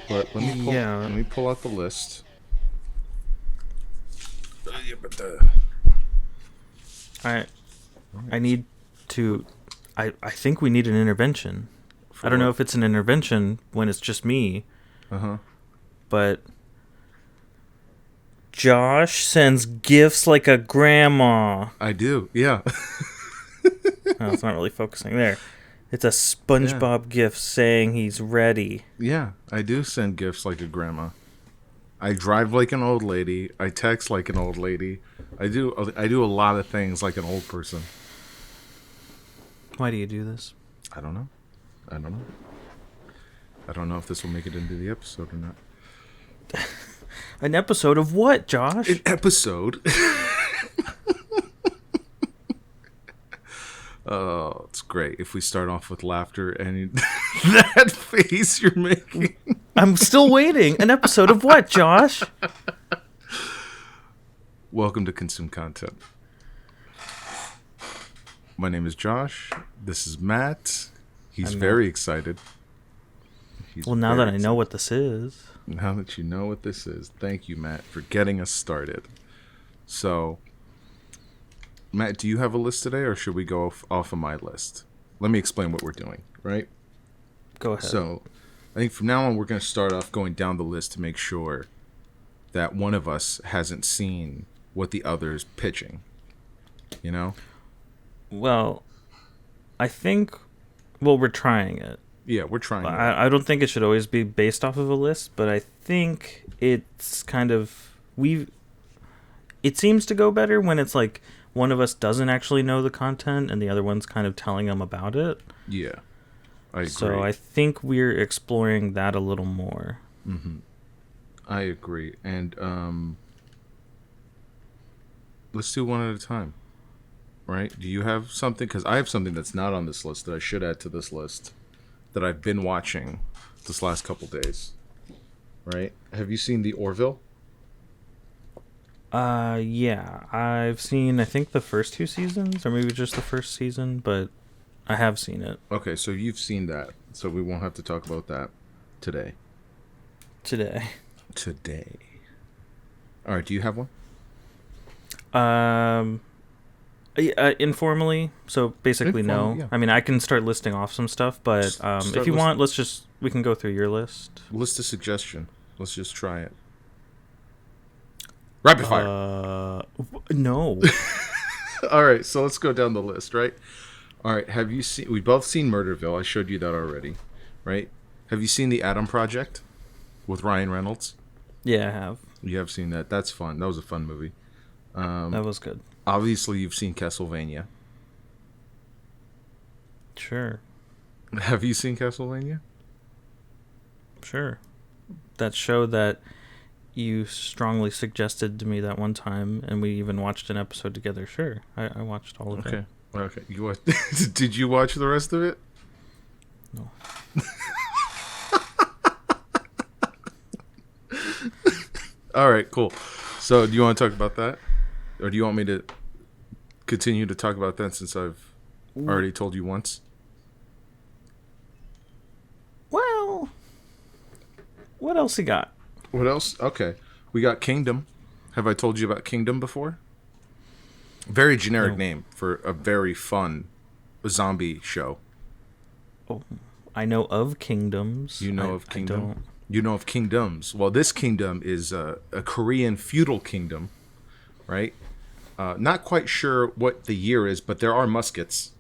But let me pull, Yeah. let me pull out the list. Yeah, but I need to. I think we need an intervention. For I don't know what? if it's an intervention when it's just me, Uh-huh. but Josh sends gifts like a grandma. I do. Yeah. Oh, it's not really focusing there. It's a Yeah. SpongeBob gift saying he's ready. Yeah, I do send gifts like a grandma. I drive like an old lady. I text like an old lady. I do a lot of things like an old person. Why do you do this? I don't know. I don't know. I don't know if this will make it into the episode or not. An episode of what, Josh? An episode. Oh, it's great if we start off with laughter and that face you're making. I'm still waiting. An episode of what, Josh? Welcome to Consume Content. My name is Josh. This is Matt. He's very excited. Well, now that I know what this is. Now that you know what this is, thank you, Matt, for getting us started. So, Matt, do you have a list today, or should we go off of my list? Let me explain what we're doing, right? Go ahead. So, I think from now on, we're going to start off going down the list to make sure that one of us hasn't seen what the other's pitching. You know? Well, I think... Well, we're trying it. Yeah, we're trying it. I don't think it should always be based off of a list, but I think it's kind of... It seems to go better when it's like one of us doesn't actually know the content and the other one's kind of telling them about it. Yeah, I agree. So I think we're exploring that a little more. Mm-hmm. I agree. And let's do one at a time. Right? Do you have something? Because I have something that's not on this list that I should add to this list that I've been watching this last couple days. Right? Have you seen the Orville? Yeah. I've seen, I think, the first 2 seasons, or maybe just the first season, but I have seen it. Okay, so you've seen that. So we won't have to talk about that today. Today. All right, do you have one? Informally, so basically no. Yeah. I mean, I can start listing off some stuff, but if you want, we can go through your list. List a suggestion. Let's just try it. Rapid fire. No. All right, so let's go down the list, right? All right, have you seen... We both seen Murderville. I showed you that already, right? Have you seen The Adam Project with Ryan Reynolds? Yeah, I have. You have seen that. That's fun. That was a fun movie. That was good. Obviously, you've seen Castlevania. Sure. Have you seen Castlevania? Sure. That show that you strongly suggested to me that one time, and we even watched an episode together. Sure. I watched all of it. Okay. You watched... Did you watch the rest of it? No. All right, cool. So, do you want to talk about that? Or do you want me to continue to talk about that since I've already told you once? Well, what else you got? What else? Okay. We got Kingdom. Have I told you about Kingdom before? Very generic name for a very fun zombie show. Oh, I know of Kingdoms. You know of Kingdom? You know of Kingdoms. Well, this kingdom is a Korean feudal kingdom, right? Not quite sure what the year is, but there are muskets.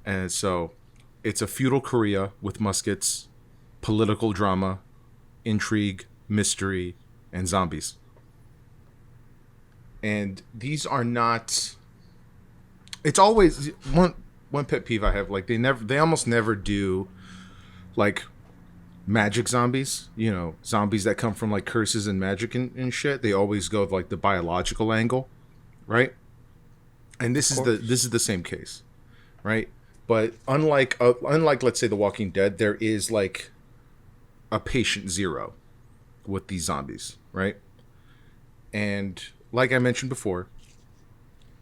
And so it's a feudal Korea with muskets, political drama, intrigue, mystery, and zombies. And these are not... It's always... One pet peeve I have, like, they almost never do, like, magic zombies. You know, zombies that come from, like, curses and magic and shit. They always go with, like, the biological angle. Right, and this is the same case, right? But unlike let's say The Walking Dead, there is like a patient zero with these zombies, right? And like I mentioned before,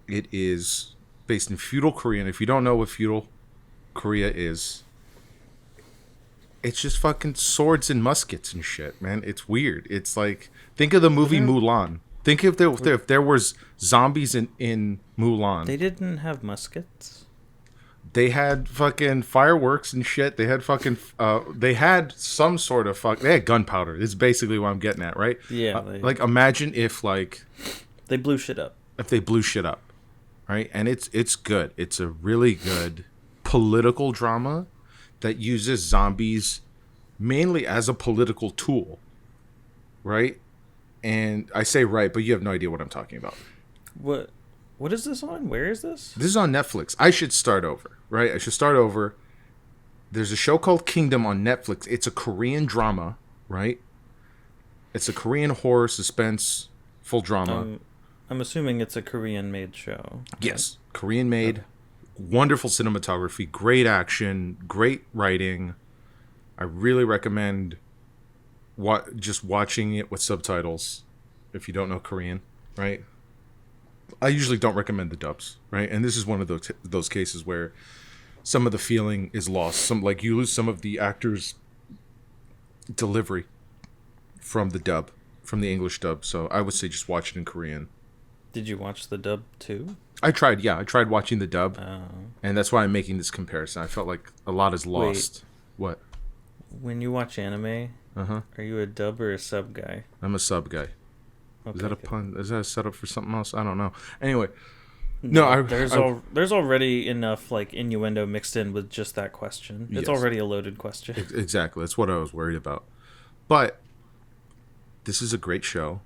it is based in feudal Korea. And if you don't know what feudal Korea is, it's just fucking swords and muskets and shit, man. It's weird. It's like, think of the movie Mulan. Think if there was zombies in Mulan. They didn't have muskets. They had fucking fireworks and shit. They had fucking they had some sort of they had gunpowder. It's basically what I'm getting at, right? Yeah. Like, imagine if they blew shit up. If they blew shit up, right? And it's good. It's a really good political drama that uses zombies mainly as a political tool, right? And I say right, but you have no idea what I'm talking about. What is this on? Where is this? This is on Netflix. I should start over, right? I should start over. There's a show called Kingdom on Netflix. It's a Korean drama, right? It's a Korean horror suspense full drama. I'm assuming it's a Korean-made show. Right? Yes, Korean-made. Okay. Wonderful cinematography, great action, great writing. I really recommend just watching it with subtitles if you don't know Korean, right? I usually don't recommend the dubs, right? And this is one of those cases where some of the feeling is lost. You lose some of the actors' delivery from the dub, from the English dub. So I would say just watch it in Korean. Did you watch the dub too? I tried watching the dub, and that's why I'm making this comparison. I felt like a lot is lost. Wait, what? When you watch anime, are you a dub or a sub guy? I'm a sub guy. Okay, is that a pun? Is that a setup for something else? I don't know. Anyway, there's already enough innuendo mixed in with just that question. It's already a loaded question. Exactly. That's what I was worried about. But this is a great show.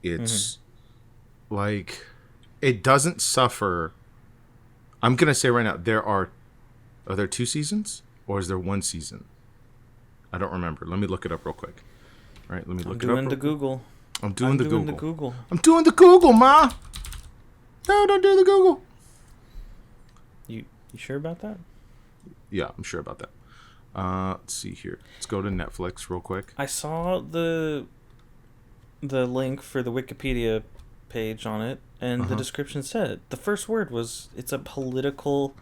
It's it doesn't suffer. I'm gonna say right now, are there 2 seasons or is there 1 season? I don't remember. Let me look it up real quick. All right, let me look it up. I'm doing the Google. I'm doing the Google, ma. No, don't do the Google. You sure about that? Yeah, I'm sure about that. Let's see here. Let's go to Netflix real quick. I saw the link for the Wikipedia page on it, and the description said the first word was it's a political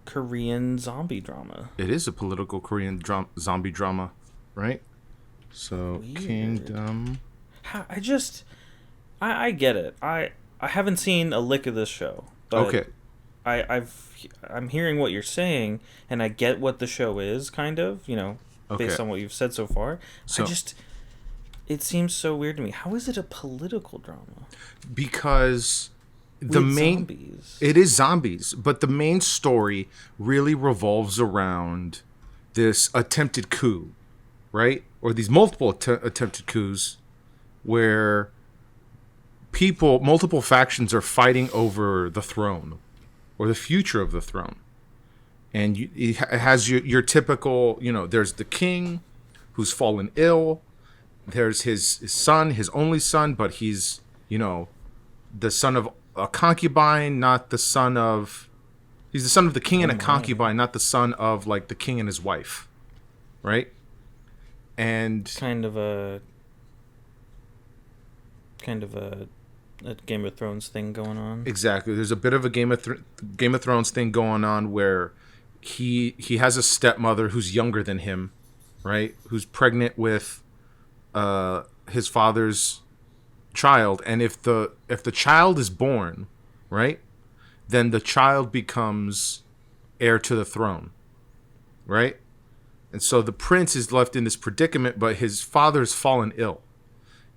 Korean zombie drama. It is a political Korean zombie drama, right? So weird. Kingdom. I get it. I haven't seen a lick of this show. But okay. I'm hearing what you're saying, and I get what the show is, kind of, based on what you've said so far. So, it seems so weird to me. How is it a political drama? Because it is zombies, but the main story really revolves around this attempted coup, right? Or these multiple attempted coups where multiple factions are fighting over the throne or the future of the throne. And it has your typical, there's the king who's fallen ill. There's his son, his only son, but he's, the son of a concubine, not the son of... He's the son of the king and a concubine, not the son of, the king and his wife. Right? And... Kind of a Game of Thrones thing going on. Exactly. There's a bit of a Game of Thrones thing going on where he has a stepmother who's younger than him, right? Who's pregnant with his father's child, and if the child is born, right, then the child becomes heir to the throne, right? And so the prince is left in this predicament, but his father's fallen ill.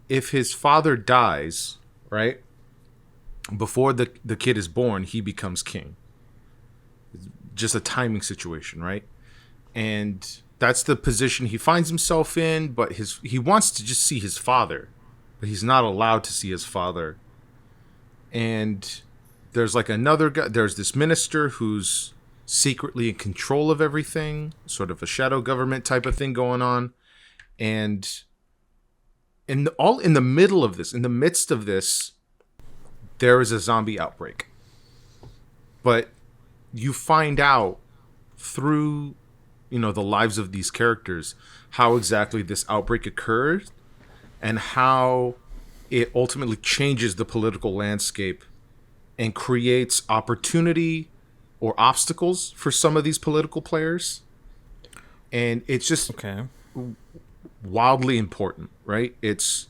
If his father dies, right, before the kid is born, he becomes king. It's just a timing situation, right? And that's the position he finds himself in, but he wants to just see his father, but he's not allowed to see his father. And there's another guy, there's this minister who's secretly in control of everything, sort of a shadow government type of thing going on. And in the middle of this, in the midst of this, there is a zombie outbreak. But you find out through the lives of these characters how exactly this outbreak occurred and how it ultimately changes the political landscape and creates opportunity or obstacles for some of these political players. and it's just Okay. wildly important, right? It's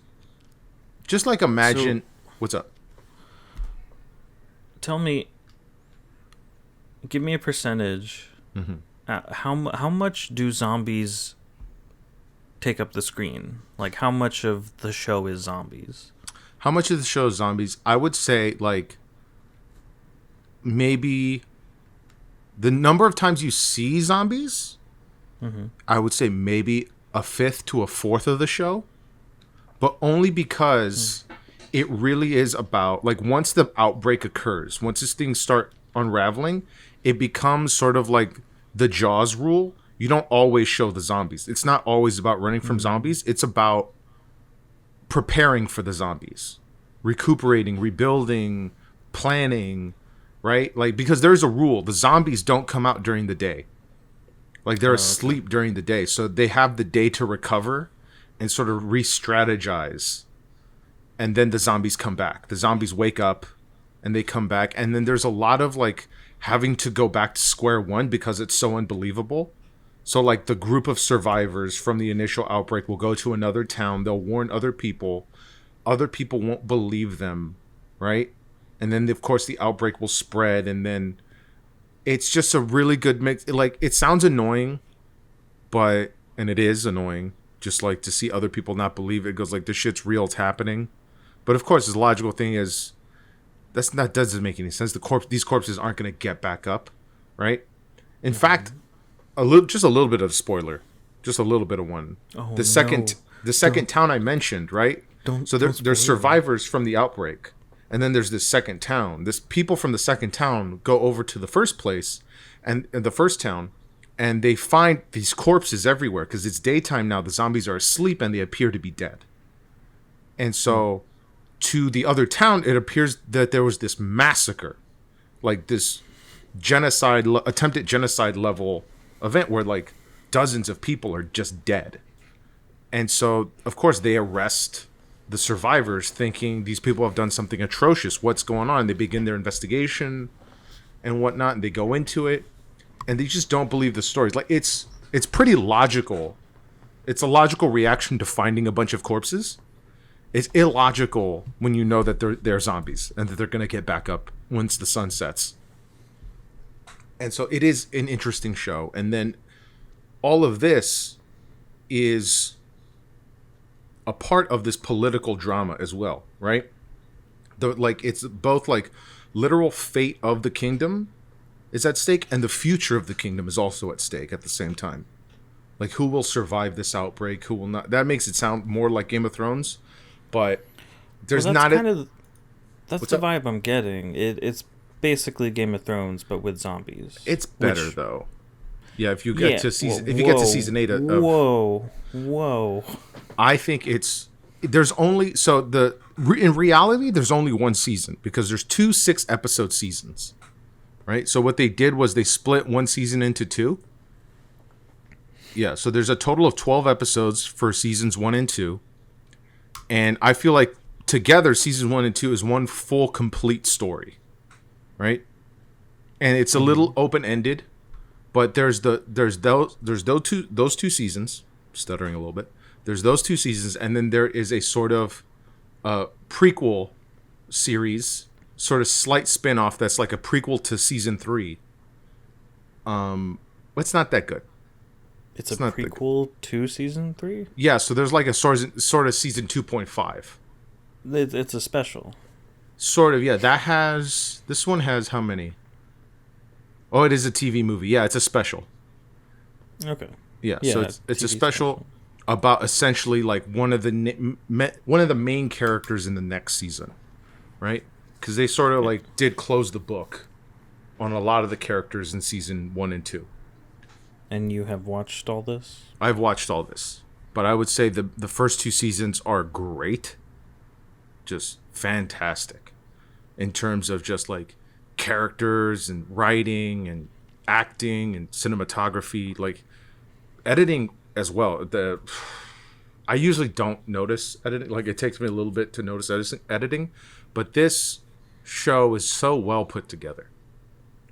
just like So imagine what's up. tell me, give me a percentage. How much do zombies take up the screen? Like, how much of the show is zombies? How much of the show is zombies? I would say like maybe the number of times you see zombies, I would say maybe a fifth to a fourth of the show, but only because it really is about like once the outbreak occurs, once these things start unraveling, it becomes sort of like the Jaws rule. You don't always show the zombies. It's not always about running from zombies. It's about preparing for the zombies, recuperating, rebuilding, planning, right? Like because there's a rule, the zombies don't come out during the day. Like they're asleep during the day, so they have the day to recover and sort of re-strategize. And then the zombies come back. The zombies wake up and they come back, and then there's a lot of like having to go back to square one because it's so unbelievable. So like the group of survivors from the initial outbreak will go to another town, they'll warn other people. Other people won't believe them, right? And then of course the outbreak will spread, and then it's just a really good mix. Like it sounds annoying, but and it is annoying just like to see other people not believe it. It goes like this shit's real, it's happening. But of course the logical thing is that doesn't make any sense. These corpses aren't going to get back up, right? In fact, a little bit of spoiler, just a little bit of one. Oh, The second town I mentioned, right? So there's spoil survivors from the outbreak, and then there's this second town. This people from the second town go over to the first place, and the first town, and they find these corpses everywhere because it's daytime now. The zombies are asleep and they appear to be dead. And so, to the other town, it appears that there was this massacre, like this attempted genocide level event where like dozens of people are just dead. And so, of course, they arrest the survivors thinking these people have done something atrocious. What's going on? They begin their investigation and whatnot, and they go into it, and they just don't believe the stories. Like it's pretty logical. It's a logical reaction to finding a bunch of corpses. It's illogical when you know that they're zombies and that they're going to get back up once the sun sets. And so it is an interesting show. And then all of this is a part of this political drama as well, right? It's both like literal fate of the kingdom is at stake, and the future of the kingdom is also at stake at the same time. Like who will survive this outbreak, who will not. That makes it sound more like Game of Thrones, but there's not that's the vibe I'm getting. It's basically Game of Thrones but with zombies. It's better though. Yeah, if you get to season 8 of whoa. I think there's only in reality there's only one season because there's 2 6-episode seasons. Right? So what they did was they split one season into 2. Yeah, so there's a total of 12 episodes for seasons 1 and 2. And I feel like together season 1 and 2 is one full complete story. Right? And it's a little open-ended, but there's those two seasons, stuttering a little bit. There's those 2 seasons, and then there is a sort of prequel series, sort of slight spin-off that's like a prequel to season 3. It's not that good. It's a prequel to season 3? Yeah, so there's like a sort of season 2.5. It's a special. Sort of, yeah. This one has how many? Oh, it is a TV movie. Yeah, it's a special. Okay. Yeah, so it's a special about essentially like one of the main characters in the next season, right? Because they sort of like did close the book on a lot of the characters in season 1 and 2. And you have watched all this? I've watched all this, but I would say the first 2 seasons are great, just fantastic, in terms of just like characters and writing and acting and cinematography, like editing as well. I usually don't notice editing, like it takes me a little bit to notice editing, but this show is so well put together,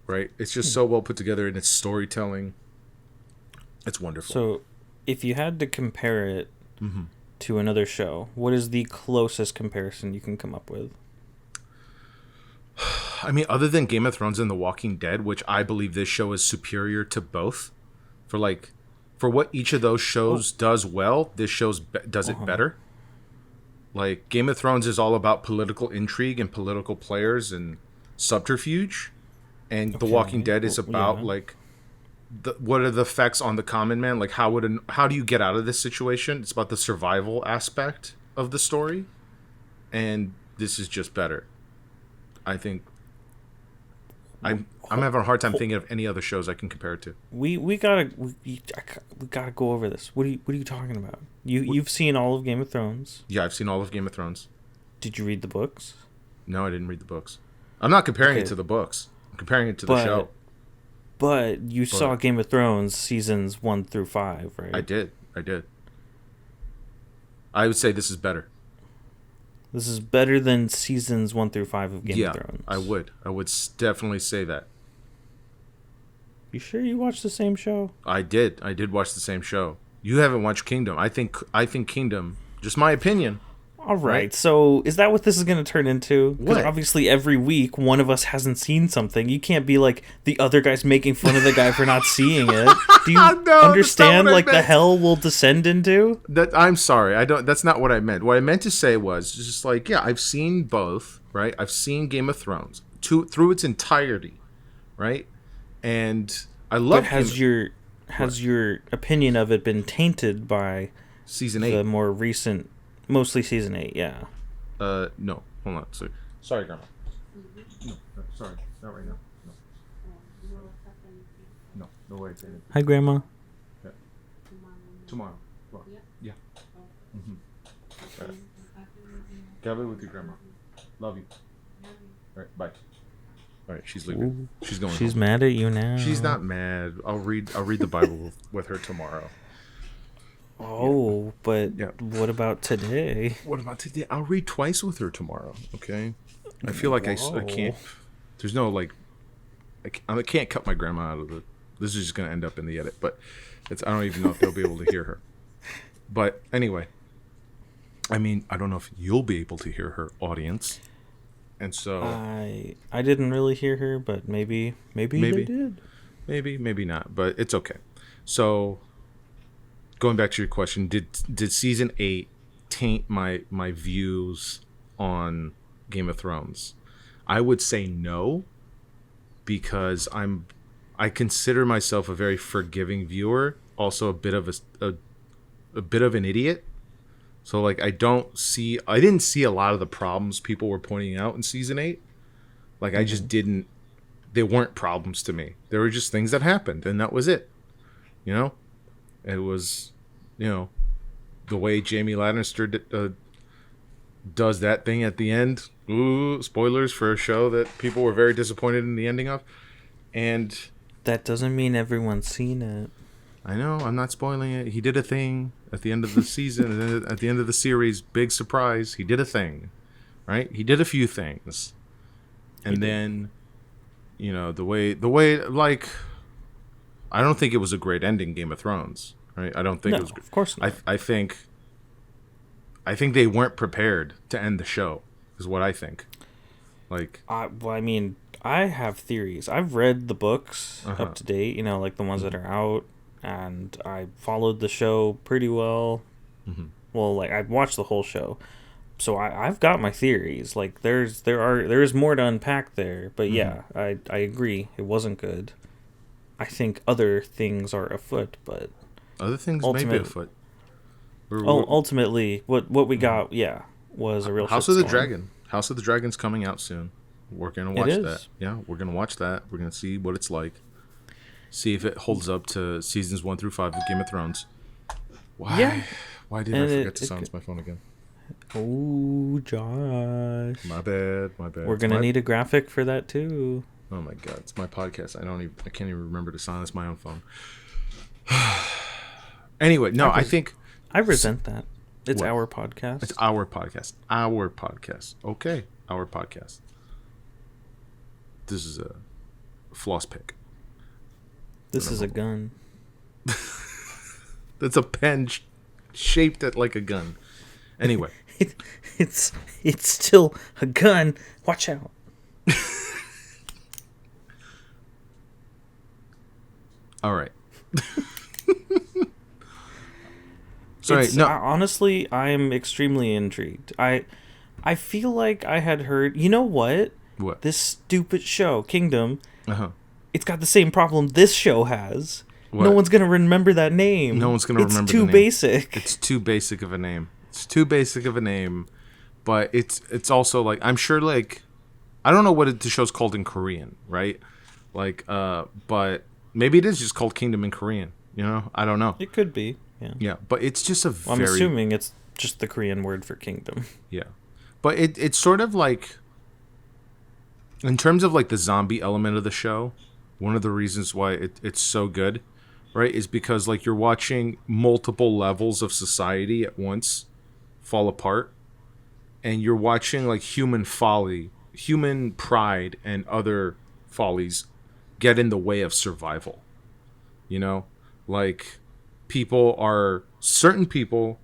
right? It's just so well put together in its storytelling. It's wonderful. So, if you had to compare it Mm-hmm. to another show, what is the closest comparison you can come up with? I mean, other than Game of Thrones and The Walking Dead, which I believe this show is superior to both, for like, for what each of those shows does well, this does it better. Like, Game of Thrones is all about political intrigue and political players and subterfuge, and The Walking Okay. Dead is about Yeah. like what are the effects on the common man? Like, how do you get out of this situation? It's about the survival aspect of the story, and this is just better. I think I'm having a hard time thinking of any other shows I can compare it to. We gotta go over this. What are you talking about? You've seen all of Game of Thrones. Yeah, I've seen all of Game of Thrones. Did you read the books? No, I didn't read the books. I'm not comparing it Okay. to the books. I'm comparing it to the show. But you saw Game of Thrones seasons 1 through 5, right? I did. I would say this is better. This is better than seasons 1 through 5 of Game of Thrones. I would. Definitely say that. You sure you watched the same show? I did. I did watch the same show. You haven't watched Kingdom. I think Kingdom, just my opinion. All right. So is that what this is going to turn into? Because What? obviously every week one of us hasn't seen something. You can't be like the other guy's making fun of the guy for not seeing it. Do you No, that's not understand what I like the meant. hell we'll descend into? I'm sorry. I don't. That's not what I meant. What I meant to say was just like, yeah, I've seen both. Right. I've seen Game of Thrones through its entirety. Right. And I love. But has your opinion of it been tainted by season the 8? more recent, mostly season 8? Yeah. No. Hold on. Sorry, Grandma. No, sorry, not right now. No. No way. Hi, Grandma. Tomorrow. Well, yeah. Gather with your grandma. Love you. All right. Bye. All right. She's leaving. She's going. She's home. mad at you now. She's not mad. I'll read the Bible with her tomorrow. Oh, but Yeah. what about today? What about today? I'll read twice with her tomorrow. Okay. I feel like I can't. There's no like. I can't cut my grandma out of the. This is just gonna end up in the edit, but I don't even know if they'll be able to hear her. But anyway, I mean, I don't know if you'll be able to hear her, audience. And so I didn't really hear her, but maybe they did. maybe not, but it's okay. So going back to your question, did season 8 taint my views on Game of Thrones? I would say no, because I consider myself a very forgiving viewer, also a bit of a bit of an idiot. So like I didn't see a lot of the problems people were pointing out in season 8. Like I just didn't. They weren't problems to me. They were just things that happened, and that was it. You know, it was, the way Jamie Lannister does that thing at the end. Ooh, spoilers for a show that people were very disappointed in the ending of. And That doesn't mean everyone's seen it. I know, I'm not spoiling it. He did a thing at the end of the season, and then at the end of the series, big surprise, he did a thing, right? He did a few things. And then, the way, like, I don't think it was a great ending, Game of Thrones, right? I don't think No, it was. of course not. I think they weren't prepared to end the show, is what I think. Like, Well, I mean, I have theories. I've read the books up to date, like the ones that are out, and I followed the show pretty well. Mm-hmm. Well, like I've watched the whole show, so I've got my theories. Like there is more to unpack there, but yeah, I agree it wasn't good. I think other things are afoot, but other things may be afoot. Ultimately, what we got, was a real House of the shitstorm. Dragon. House of the Dragon's coming out soon. We're gonna watch is. that. Yeah, we're gonna watch that. We're gonna see what it's like. See if it holds up to seasons 1 through 5 of Game of Thrones. Why? Yeah. Why did I forget to silence my phone again? Oh, Josh. My bad. We're gonna need a graphic for that too. Oh my god, it's my podcast. I can't even remember to silence my own phone. Anyway, no, I think I resent that. It's What? our podcast. it's our podcast. Our podcast. Okay, our podcast. This is a floss pick. This is a gun. That's a pen shaped at like a gun. Anyway. It's still a gun. Watch out. All right. Sorry, no. Honestly, I am extremely intrigued. I feel like I had heard. You know what? What? This stupid show, Kingdom. Uh-huh. It's got the same problem this show has. What? No one's gonna remember that name. No one's gonna remember the name. It's too basic. It's too basic of a name. It's too basic of a name, but it's also like I'm sure like I don't know what the show's called in Korean, right? Like but maybe it is just called Kingdom in Korean. You know, I don't know. It could be. Yeah. Yeah, but it's just I'm assuming it's just the Korean word for kingdom. Yeah, but it's sort of like in terms of like the zombie element of the show. One of the reasons why it's so good, right, is because like you're watching multiple levels of society at once fall apart, and you're watching like human folly, human pride, and other follies get in the way of survival. You know, like certain people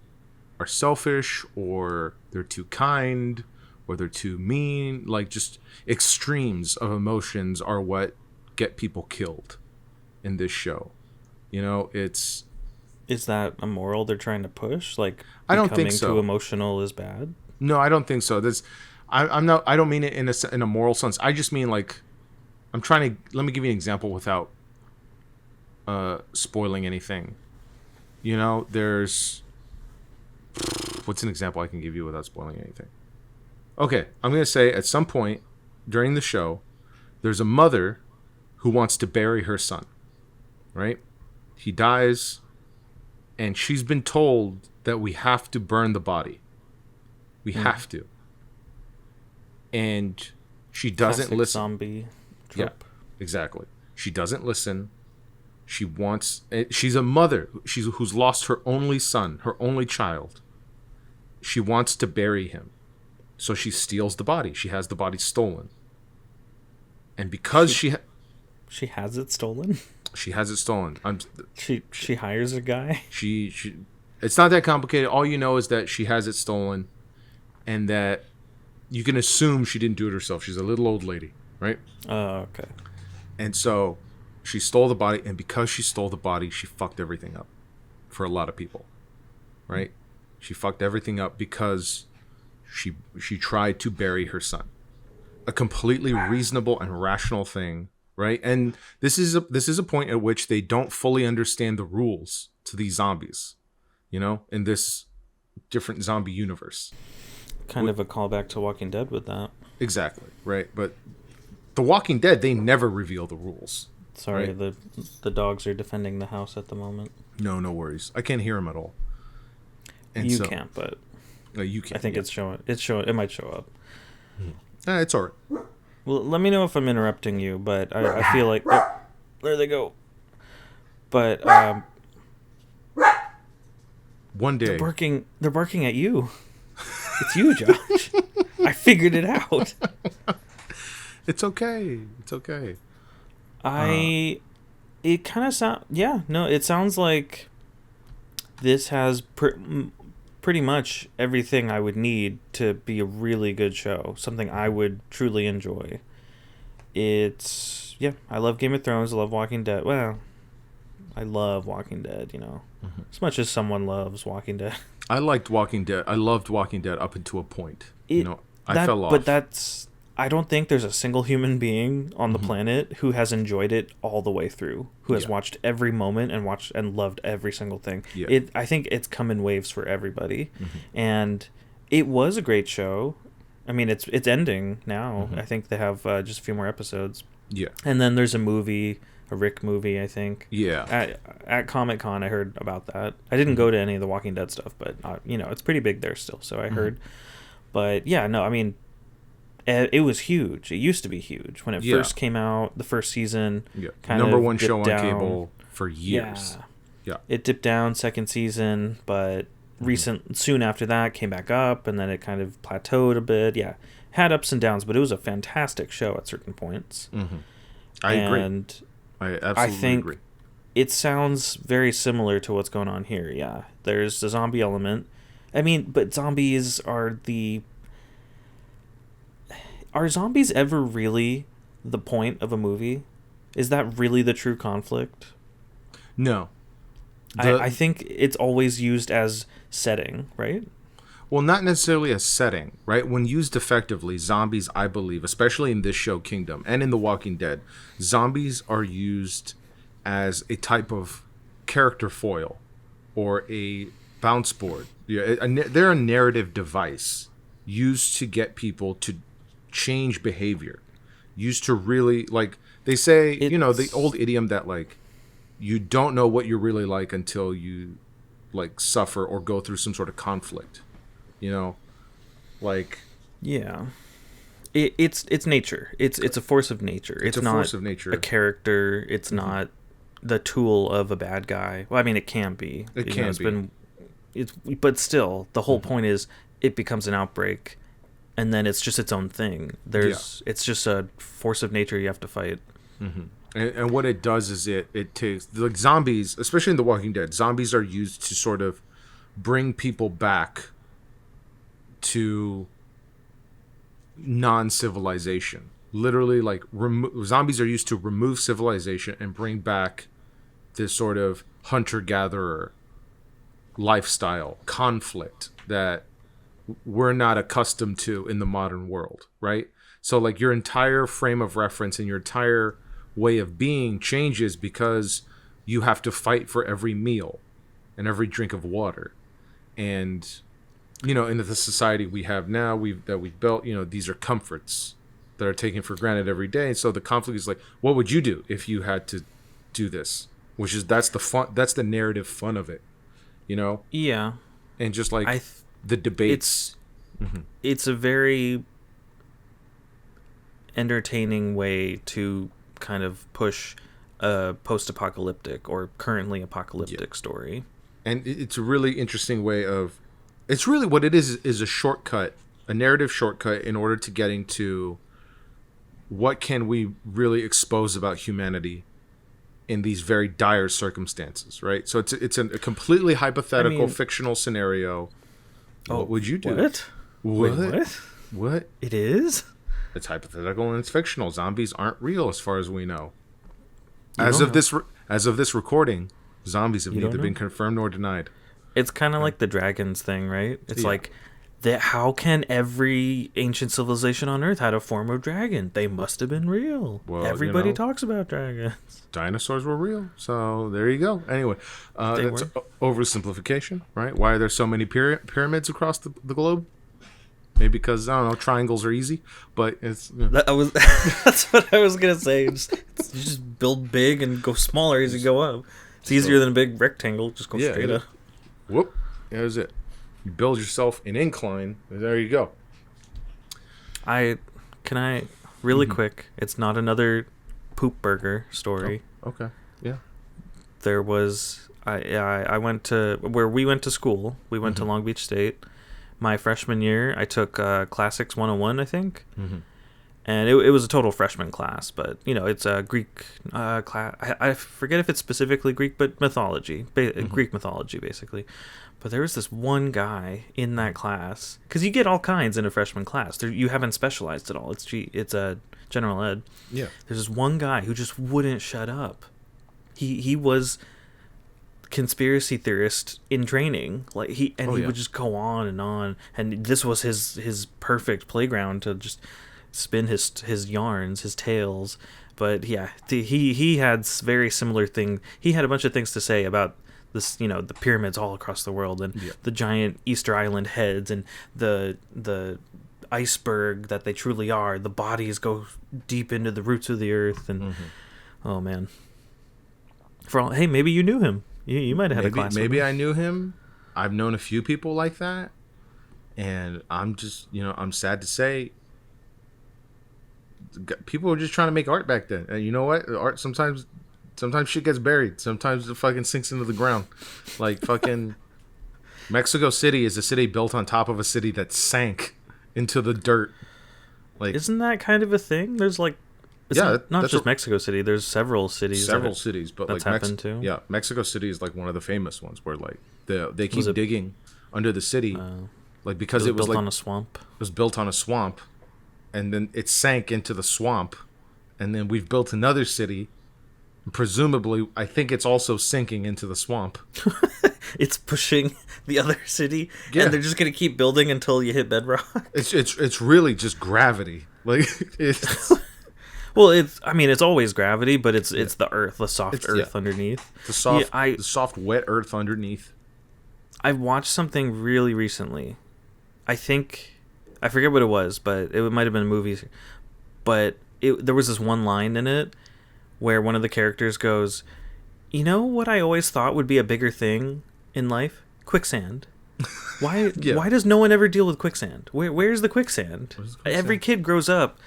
are selfish, or they're too kind, or they're too mean. Like just extremes of emotions are what get people killed in this show. You know, is that a moral they're trying to push? Like, I don't think so. Becoming too emotional is bad. No, I don't think so. I'm not. I don't mean it in a moral sense. I just mean like I'm trying to. Let me give you an example without spoiling anything. You know, what's an example I can give you without spoiling anything? Okay, I'm gonna say at some point during the show, there's a mother who wants to bury her son. Right? He dies, and she's been told that we have to burn the body. We have to. And she doesn't Classic listen. Zombie trope. Yeah, exactly. She doesn't listen. She's a mother who's lost her only son, her only child. She wants to bury him. So she steals the body. She has the body stolen. And because she has it stolen? She has it stolen. She hires a guy? She it's not that complicated. All you know is that she has it stolen, and that you can assume she didn't do it herself. She's a little old lady, right? Oh, okay. And so she stole the body, and because she stole the body, she fucked everything up for a lot of people, right? She fucked everything up because she tried to bury her son. A completely reasonable and rational thing, right? And this is a point at which they don't fully understand the rules to these zombies, you know, in this different zombie universe. Kind of a callback to Walking Dead with that. Exactly, right? But The Walking Dead, they never reveal the rules. Sorry, right? the dogs are defending the house at the moment. No worries. I can't hear them at all. And you can't, but you can't. I think it's showing. It might show up. It's all right. Well, let me know if I'm interrupting you, but I feel like there they go. But one day they're barking at you. It's you, Josh. I figured it out. It's okay. It's okay. It kind of it sounds like this has pretty much everything I would need to be a really good show. Something I would truly enjoy. I love Game of Thrones. I love Walking Dead. Well, I love Walking Dead, you know. Mm-hmm. As much as someone loves Walking Dead. I liked Walking Dead. I loved Walking Dead up until a point. I fell off. But I don't think there's a single human being on the planet who has enjoyed it all the way through, who has watched every moment and loved every single thing. Yeah. I think it's come in waves for everybody. Mm-hmm. And it was a great show. I mean, it's ending now. Mm-hmm. I think they have just a few more episodes. Yeah. And then there's a Rick movie, I think. Yeah. At Comic-Con, I heard about that. I didn't go to any of the Walking Dead stuff, but, it's pretty big there still, so I heard. But, yeah, no, I mean, it was huge. It used to be huge. When it first came out, the first season. Yeah. Number one show on cable for years. Yeah. It dipped down second season, but soon after that came back up, and then it kind of plateaued a bit. Yeah. Had ups and downs, but it was a fantastic show at certain points. Mm-hmm. I agree. I absolutely agree. it sounds very similar to what's going on here. Yeah, there's the zombie element. I mean, but zombies are zombies ever really the point of a movie? Is that really the true conflict? No. I think it's always used as setting, right? Well, not necessarily a setting, right? When used effectively, zombies, I believe, especially in this show Kingdom and in The Walking Dead, zombies are used as a type of character foil or a bounce board. Yeah, they're a narrative device used to get people to change behavior. Used to really, like, they say, the old idiom that, like, you don't know what you're really like until you, like, suffer or go through some sort of conflict. Like, yeah, it's nature. It's a force of nature. It's a not force of nature. A character. It's not the tool of a bad guy. Well, I mean, it can be. But still, the whole point is it becomes an outbreak, and then it's just its own thing. It's just a force of nature you have to fight. Mm-hmm. And what it does is it takes, like, zombies, especially in The Walking Dead, zombies are used to sort of bring people back to non-civilization. Literally, like, zombies are used to remove civilization and bring back this sort of hunter-gatherer lifestyle conflict that we're not accustomed to in the modern world, right? So, like, your entire frame of reference and your entire way of being changes because you have to fight for every meal and every drink of water. And in the society we have now, we've built, these are comforts that are taken for granted every day. And so the conflict is like, what would you do if you had to do this? That's the fun. That's the narrative fun of it, Yeah. And just like the debates. It's a very entertaining way to kind of push a post-apocalyptic or currently apocalyptic story. And it's a really interesting way of, it's really what it is a shortcut, a narrative shortcut in order to getting to what can we really expose about humanity in these very dire circumstances, right? So it's a completely hypothetical, fictional scenario. What would you do? What? Wait, what? It is? It's hypothetical and it's fictional. Zombies aren't real as far as we know. As of this recording, zombies have neither been confirmed nor denied. It's kind of like the dragons thing, right? It's like, how can every ancient civilization on Earth had a form of dragon? They must have been real. Well, everybody talks about dragons. Dinosaurs were real, so there you go. Anyway, that's oversimplification, right? Why are there so many pyramids across the globe? Maybe because, I don't know, triangles are easy, but it's... That's what I was going to say. You just build big and go smaller as you go up. It's easier than a big rectangle. Just go straight up. Whoop. There's it. You build yourself an incline, and there you go. Really quick, it's not another poop burger story. Oh, okay. Yeah. There was... I went to... Where we went to school, we went to Long Beach State. My freshman year, I took Classics 101, I think. And it was a total freshman class, but, it's a Greek class. I forget if it's specifically Greek, but mythology. Greek mythology, basically. But there was this one guy in that class, because you get all kinds in a freshman class. You haven't specialized at all. It's a general ed. Yeah. There's this one guy who just wouldn't shut up. He was... conspiracy theorist in training, he would just go on, and this was his perfect playground to just spin his yarns, his tales. But yeah, he had very similar thing. He had a bunch of things to say about this, the pyramids all across the world, and the giant Easter Island heads, and the iceberg that they truly are. The bodies go deep into the roots of the earth, and oh man, hey, maybe you knew him. You might have had a class. Maybe I knew him. I've known a few people like that, and I'm just, I'm sad to say, people were just trying to make art back then. And you know what? Art sometimes shit gets buried. Sometimes it fucking sinks into the ground. Like fucking Mexico City is a city built on top of a city that sank into the dirt. Like, isn't that kind of a thing? There's like It's Yeah, not that's just Mexico City. There's several cities. several cities, but that's like happened too. yeah, Mexico City is like one of the famous ones where like they Was keep it? digging under the city, like It because was it was built like on a swamp. it was built on a swamp, and then it sank into the swamp, and then we've built another city. Presumably, I think it's also sinking into the swamp. It's pushing the other city, Yeah. and they're just gonna keep building until you hit bedrock. It's really just gravity. Like it's Well, it's always gravity, but it's the earth, the soft earth underneath. the soft Yeah, the soft wet earth underneath. I watched something really recently. I forget what it was, but it might have been a movie. But there was this one line in it where one of the characters goes, "You know what I always thought would be a bigger thing in life? Quicksand. Why Yeah. why does no one ever deal with quicksand? Where's the quicksand? Where's the quicksand? Every kid grows up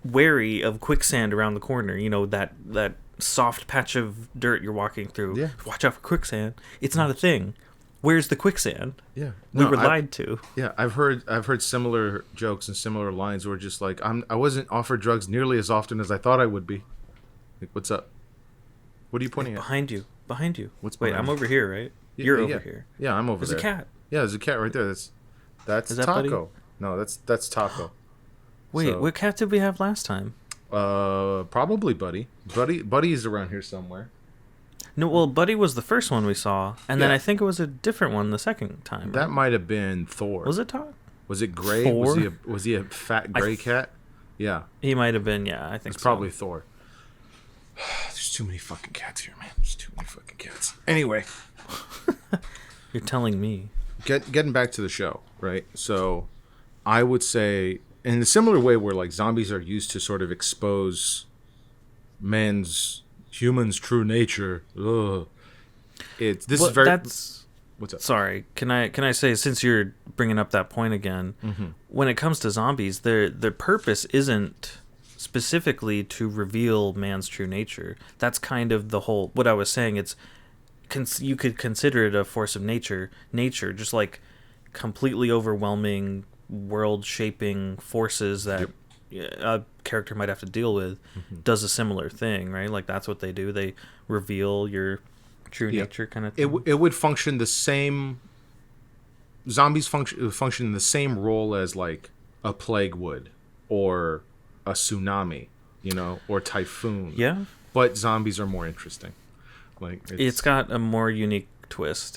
wary of quicksand around the corner. You know, that soft patch of dirt you're walking through. Yeah. Watch out for quicksand. It's not a thing. Where's the quicksand? Yeah, We were lied to." Yeah, I've heard similar jokes and similar lines where just like I wasn't offered drugs nearly as often as I thought I would be. Like, what's up? What are you pointing at? Behind you. What's Wait, behind I'm me? over here, right? Yeah, You're yeah, over yeah. here. Yeah, I'm over There's there. a cat. Yeah, there's a cat right there. That's Is that Taco. Buddy? No, that's Taco. Wait, So- what cat did we have last time? Probably Buddy. Buddy's around here somewhere. No, well, Buddy was the first one we saw, and then Yeah. I think it was a different one the second time. That right? might have been Thor. Was it Todd? Was it Gray? Thor? Was he a fat gray cat? Yeah, He might have been. Yeah, I think it's so. probably Thor. There's too many fucking cats here, man. There's too many fucking cats. Anyway, You're telling me. getting back to the show, right? So, I would say, in a similar way, where like zombies are used to sort of expose humans' true nature. Ugh. This Well, is very. That's. What's up? Sorry. Can I say, since you're bringing up that point again, when it comes to zombies, their purpose isn't specifically to reveal man's true nature. That's kind of the whole. What I was saying. It's you could consider it a force of nature, just like completely overwhelming, world-shaping forces that a character might have to deal with. Does a similar thing, right? Like that's what they do. They reveal your true nature, kind of thing. It would function the same. Zombies function in the same role as like a plague would, or a tsunami, or typhoon. Yeah, But zombies are more interesting. Like it's got a more unique twist.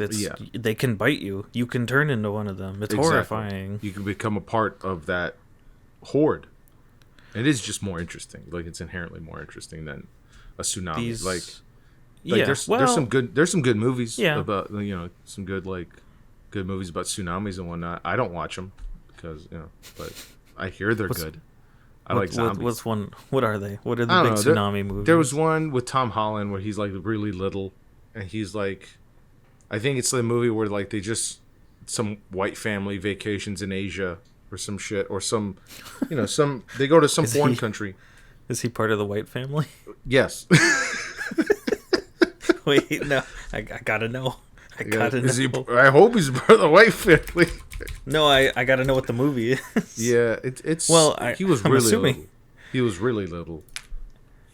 They can bite you. You can turn into one of them. It's Exactly. horrifying. You can become a part of that horde. It is just more interesting. Like it's inherently more interesting than a tsunami. Like there's some good movies about some good movies about tsunamis and whatnot. I don't watch them because but I hear they're good. I like zombies. What's one? What are they? What are the big tsunami movies? There was one with Tom Holland where he's like really little, and he's like, I think it's the movie where like some white family vacations in Asia or some shit or some they go to some foreign country. Is he part of the white family? Yes. Wait, no, I gotta know. I gotta know. I hope he's part of the white family. No, I gotta know what the movie is. Yeah, it's he was I'm really assuming. little. He was really little.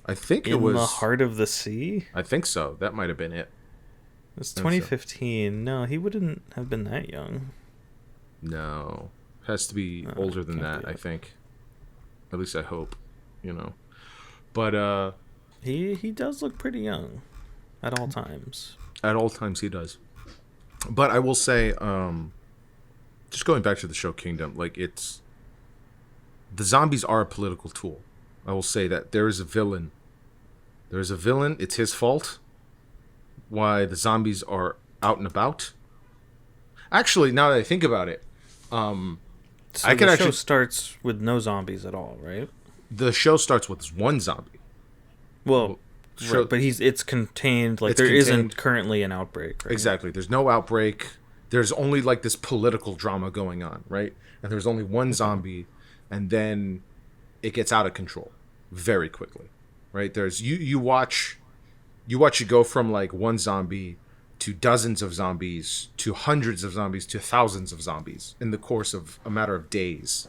I think it In was the Heart of the Sea. I think so. That might have been it. It's 2015. No, he wouldn't have been that young. No, has to be older than that. be I it. think. At least I hope. But He does look pretty young, at all times. at all times he does. But I will say, just going back to the show Kingdom, like the zombies are a political tool. I will say that there is a villain. There's a villain. It's his fault. Why the zombies are out and about. Actually, now that I think about it, So I could the actually show starts with no zombies at all, right? the show starts with one zombie. Well, show- right, but it's contained. Like It's there contained. not currently an outbreak. Right? Exactly. There's no outbreak. There's only like this political drama going on, right? And there's only one zombie, and then it gets out of control very quickly, right? There's you watch it go from like one zombie to dozens of zombies to hundreds of zombies to thousands of zombies in the course of a matter of days.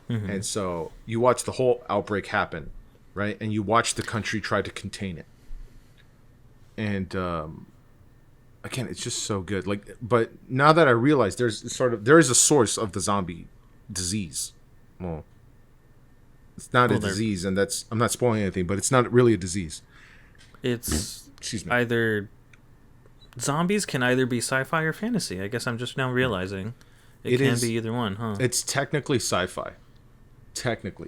And so you watch the whole outbreak happen, right? And you watch the country try to contain it. And again, it's just so good. Like, but now that I realize there is a source of the zombie disease. Well, it's not a disease, and I'm not spoiling anything, but it's not really a disease. It's excuse me. Either zombies can either be sci-fi or fantasy. I guess I'm just now realizing it can be either one, huh? It's technically sci-fi,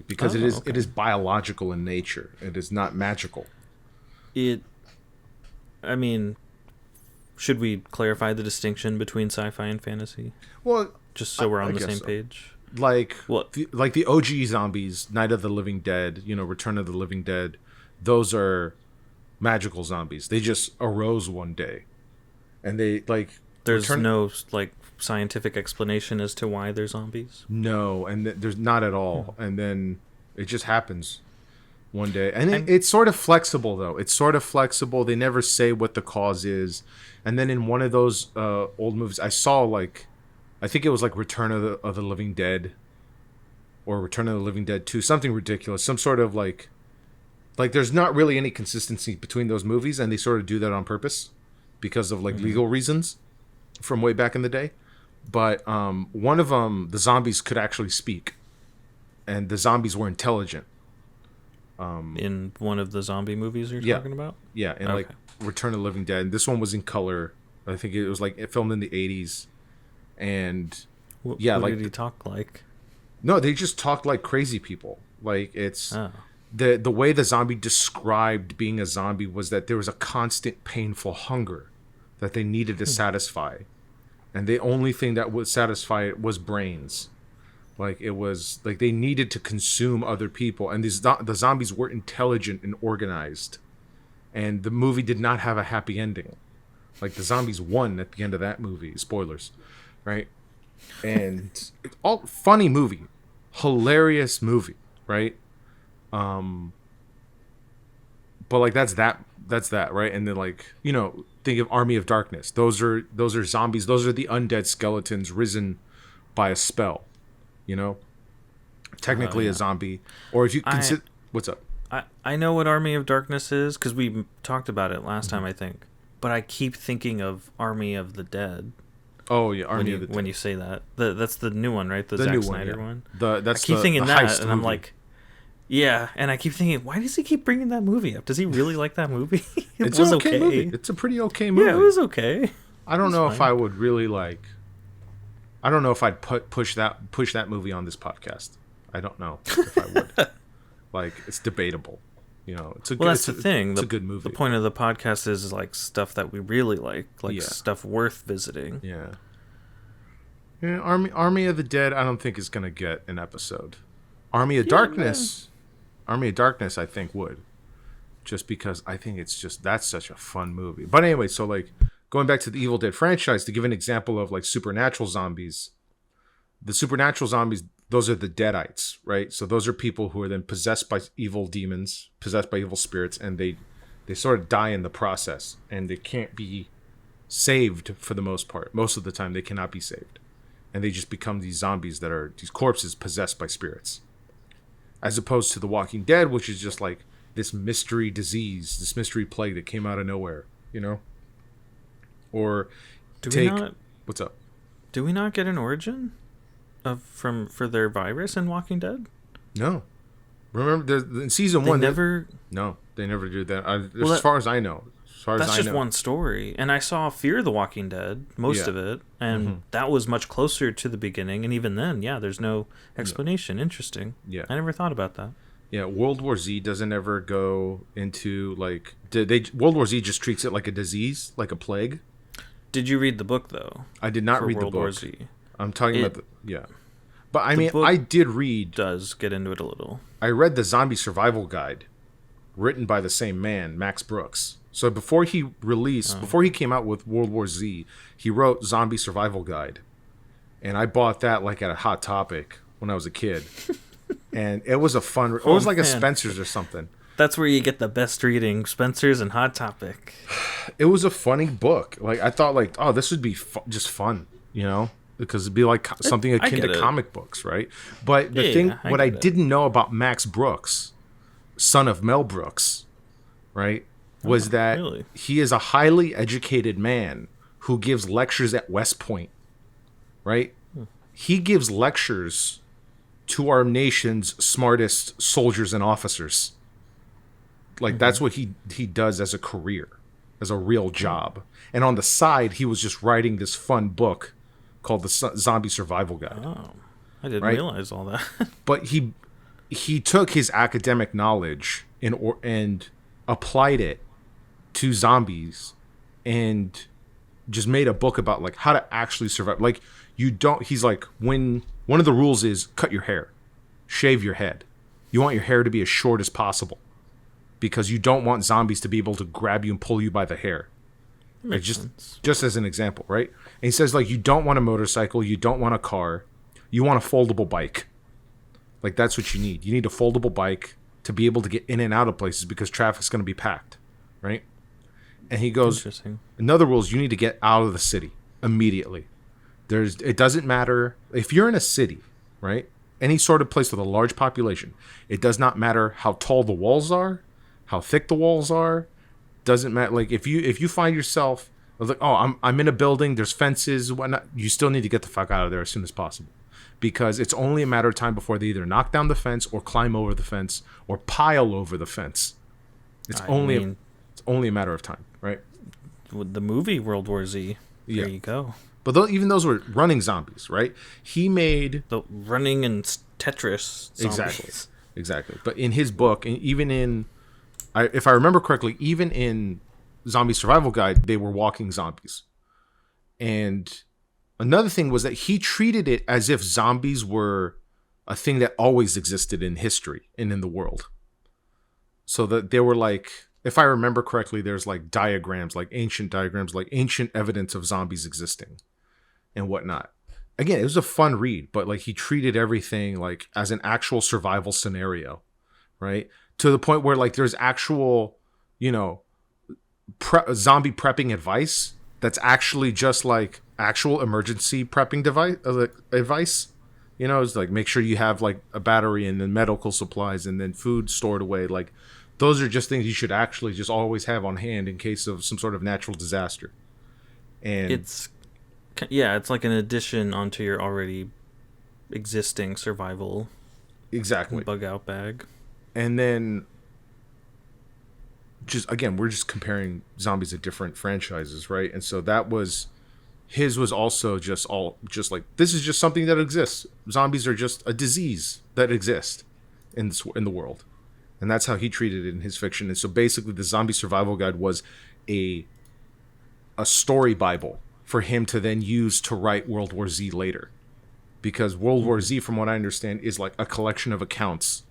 because it is biological in nature. It is not magical. I mean, should we clarify the distinction between sci-fi and fantasy? Well, just so we're on the same page. Like the OG zombies, Night of the Living Dead, Return of the Living Dead, those are magical zombies. They just arose one day, and they there's no scientific explanation as to why they're zombies. No, and there's not at all. And then it just happens one day, and it's sort of flexible though. It's sort of flexible. They never say what the cause is. And then in one of those old movies, I saw I think it was Return of the Living Dead, or Return of the Living Dead 2, something ridiculous, some sort of like there's not really any consistency between those movies, and they sort of do that on purpose because of legal reasons from way back in the day. But one of them, the zombies could actually speak, and the zombies were intelligent. In one of the zombie movies you're talking about? Yeah, in Return of the Living Dead. This one was in color. I think it was it filmed in the 80s. And what did he talk like? No, they just talked like crazy people. The way the zombie described being a zombie was that there was a constant painful hunger that they needed to satisfy, and the only thing that would satisfy it was brains. It was they needed to consume other people, and the zombies were intelligent and organized, and the movie did not have a happy ending. The zombies won at the end of that movie. Spoilers. Right, and all funny movie, hilarious movie, right? But that's that, right? And then think of Army of Darkness. Those are zombies. Those are the undead skeletons risen by a spell. Technically a zombie, or if you consider what's up. I know what Army of Darkness is because we talked about it last time, I think. But I keep thinking of Army of the Dead. Oh yeah, Army of the Dead. When you say that, that's the new one, right? The Zack Snyder one. I keep thinking that, and movie. I'm yeah, and I keep thinking, why does he keep bringing that movie up? Does he really like that movie? It's an okay movie. It's a pretty okay movie. Yeah, it was okay. I don't know if I would really I don't know if I'd push that movie on this podcast. I don't know if I would. It's debatable. It's a that's the thing. It's a good movie. The point of the podcast is stuff that we really like stuff worth visiting. Yeah. Army of the Dead, I don't think is gonna get an episode. Army of Darkness, I think would, just because I think that's such a fun movie. But anyway, so going back to the Evil Dead franchise, to give an example of supernatural zombies, the supernatural zombies. Those are the Deadites, right? So those are people who are then possessed by evil demons, possessed by evil spirits, and they sort of die in the process, and they can't be saved for the most part. Most of the time, they cannot be saved, and they just become these zombies that are these corpses possessed by spirits. As opposed to The Walking Dead, which is just this mystery disease, this mystery plague that came out of nowhere, Or what's up? Do we not get an origin? For their virus in Walking Dead? No. Remember, in season 1... No, they never do that. As far as I know. That's just one story. And I saw Fear the Walking Dead, most of it, and that was much closer to the beginning. And even then, there's no explanation. Interesting. Yeah. I never thought about that. Yeah, World War Z doesn't ever go into, World War Z just treats it like a disease, like a plague. Did you read the book, though? I did not read the book. World War Z. I'm talking about but I did read. Does get into it a little. I read the Zombie Survival Guide, written by the same man, Max Brooks. So before he came out with World War Z, he wrote Zombie Survival Guide, and I bought that at a Hot Topic when I was a kid, and it was a fun. It was a Spencer's or something. That's where you get the best reading, Spencer's and Hot Topic. It was a funny book. I thought this would be just fun, because it'd be something akin to comic books, right? But the thing, what I didn't know about Max Brooks son of Mel Brooks, right, was that really? he is a highly educated man who gives lectures at West Point, right? He gives lectures to our nation's smartest soldiers and officers. Like, that's what he does as a career, as a real job. And on the side, he was just writing this fun book called the Zombie Survival Guide. Oh, I didn't Right? realize all that. But he took his academic knowledge and applied it to zombies and just made a book about like how to actually survive. Like, he's like, when one of the rules is cut your hair, shave your head. You want your hair to be as short as possible because you don't want zombies to be able to grab you and pull you by the hair. Like, Makes sense. just as an example, right? And he says, like, you don't want a motorcycle, you don't want a car, you want a foldable bike. Like, that's what you need. You need a foldable bike to be able to get in and out of places because traffic's going to be packed, right? And he goes, Interesting. another rule is you need to get out of the city immediately. It doesn't matter if you're in a city, right? Any sort of place with a large population. It does not matter how tall the walls are, how thick the walls are. Doesn't matter. Like, if you find yourself like, oh, I'm in a building, there's fences, whatnot, you still need to get the fuck out of there as soon as possible, because it's only a matter of time before they either knock down the fence or climb over the fence or pile over the fence. It's only a matter of time, right? With the movie World War Z, there Yeah. you go. But even those were running zombies, right? He made The running and Tetris zombies. exactly. But in his book, and even in, if I remember correctly, even in Zombie Survival Guide, they were walking zombies. And another thing was that he treated it as if zombies were a thing that always existed in history and in the world. So that they were like, if I remember correctly, there's like diagrams, like ancient evidence of zombies existing and whatnot. Again, it was a fun read, but like he treated everything like as an actual survival scenario, right? To the point where like there's actual, zombie prepping advice that's actually just like actual emergency prepping advice. It's like, make sure you have like a battery and then medical supplies and then food stored away. Like, those are just things you should actually just always have on hand in case of some sort of natural disaster. And It's like an addition onto your already existing survival exactly bug out bag. And then just again, we're just comparing zombies to different franchises, right? And so his was also just like, this is just something that exists. Zombies are just a disease that exists in the world. And that's how he treated it in his fiction. And so basically the Zombie Survival Guide was a story Bible for him to then use to write World War Z later. Because World War Z, from what I understand, is like a collection of accounts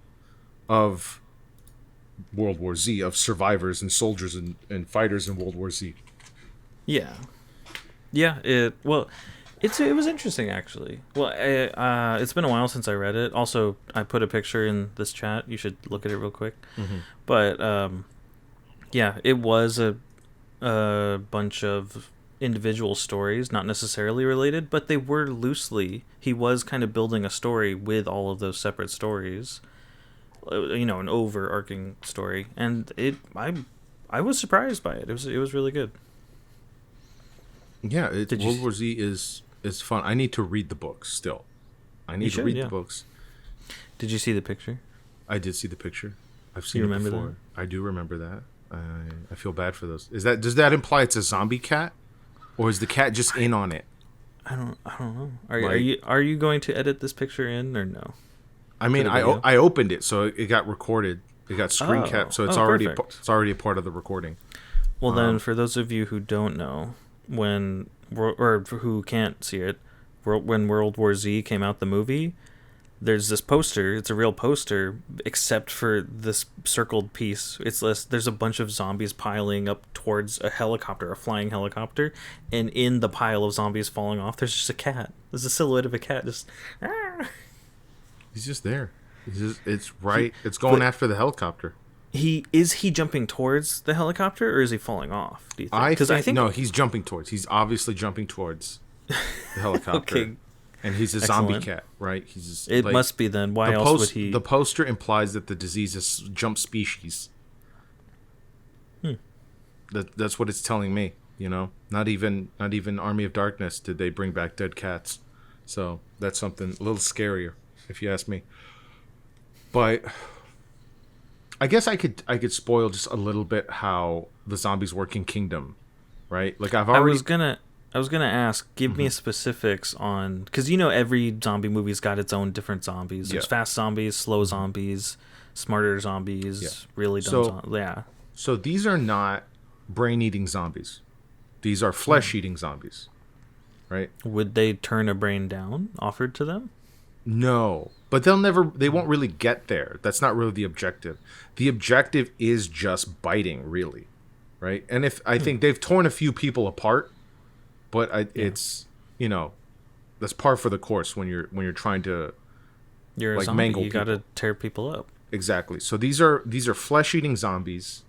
of World War Z, of survivors and soldiers and fighters in World War Z. Yeah. Yeah, it was interesting, actually. Well, it's been a while since I read it. Also, I put a picture in this chat. You should look at it real quick. Mm-hmm. But, yeah, it was a bunch of individual stories, not necessarily related, but they were loosely. He was kind of building a story with all of those separate stories. An overarching story. And I was surprised by it. It was really good. Yeah, World War Z is fun. I need to read the books still. I need to read the books. Did you see the picture? I did see the picture. I've seen it before. That? I do remember that. I feel bad for those. Does that imply it's a zombie cat, or is the cat just in on it? I don't know. Are you going to edit this picture in or no? I mean, I opened it, so it got recorded. It got screen capped, so it's already a part of the recording. Well, then, for those of you who don't know, or who can't see it, when World War Z came out, the movie, there's this poster. It's a real poster, except for this circled piece. There's a bunch of zombies piling up towards a flying helicopter, and in the pile of zombies falling off, there's just a cat. There's a silhouette of a cat just. He's just there. It's going after the helicopter. Is he jumping towards the helicopter, or is he falling off? Do you think? I think no, he's jumping towards. He's obviously jumping towards the helicopter. Okay, and he's a zombie Excellent. cat, right? He's It like, must be then. Why else would he? the poster implies that the disease is jump species. That's what it's telling me. You know, not even Army of Darkness did they bring back dead cats, so that's something a little scarier, if you ask me. But I guess I could spoil just a little bit how the zombies work in Kingdom, right? Like I was gonna ask, give me specifics on, because every zombie movie's got its own different zombies. There's fast zombies, slow zombies, smarter zombies, really dumb zombies. Yeah. So these are not brain-eating zombies. These are flesh-eating zombies, right? Would they turn a brain down offered to them? No, but they won't really get there. That's not really the objective. The objective is just biting, really, right? And I think they've torn a few people apart, but it's, that's par for the course when you're trying to, you're a zombie, mangle you people. Gotta tear people up. Exactly. So these are flesh-eating zombies,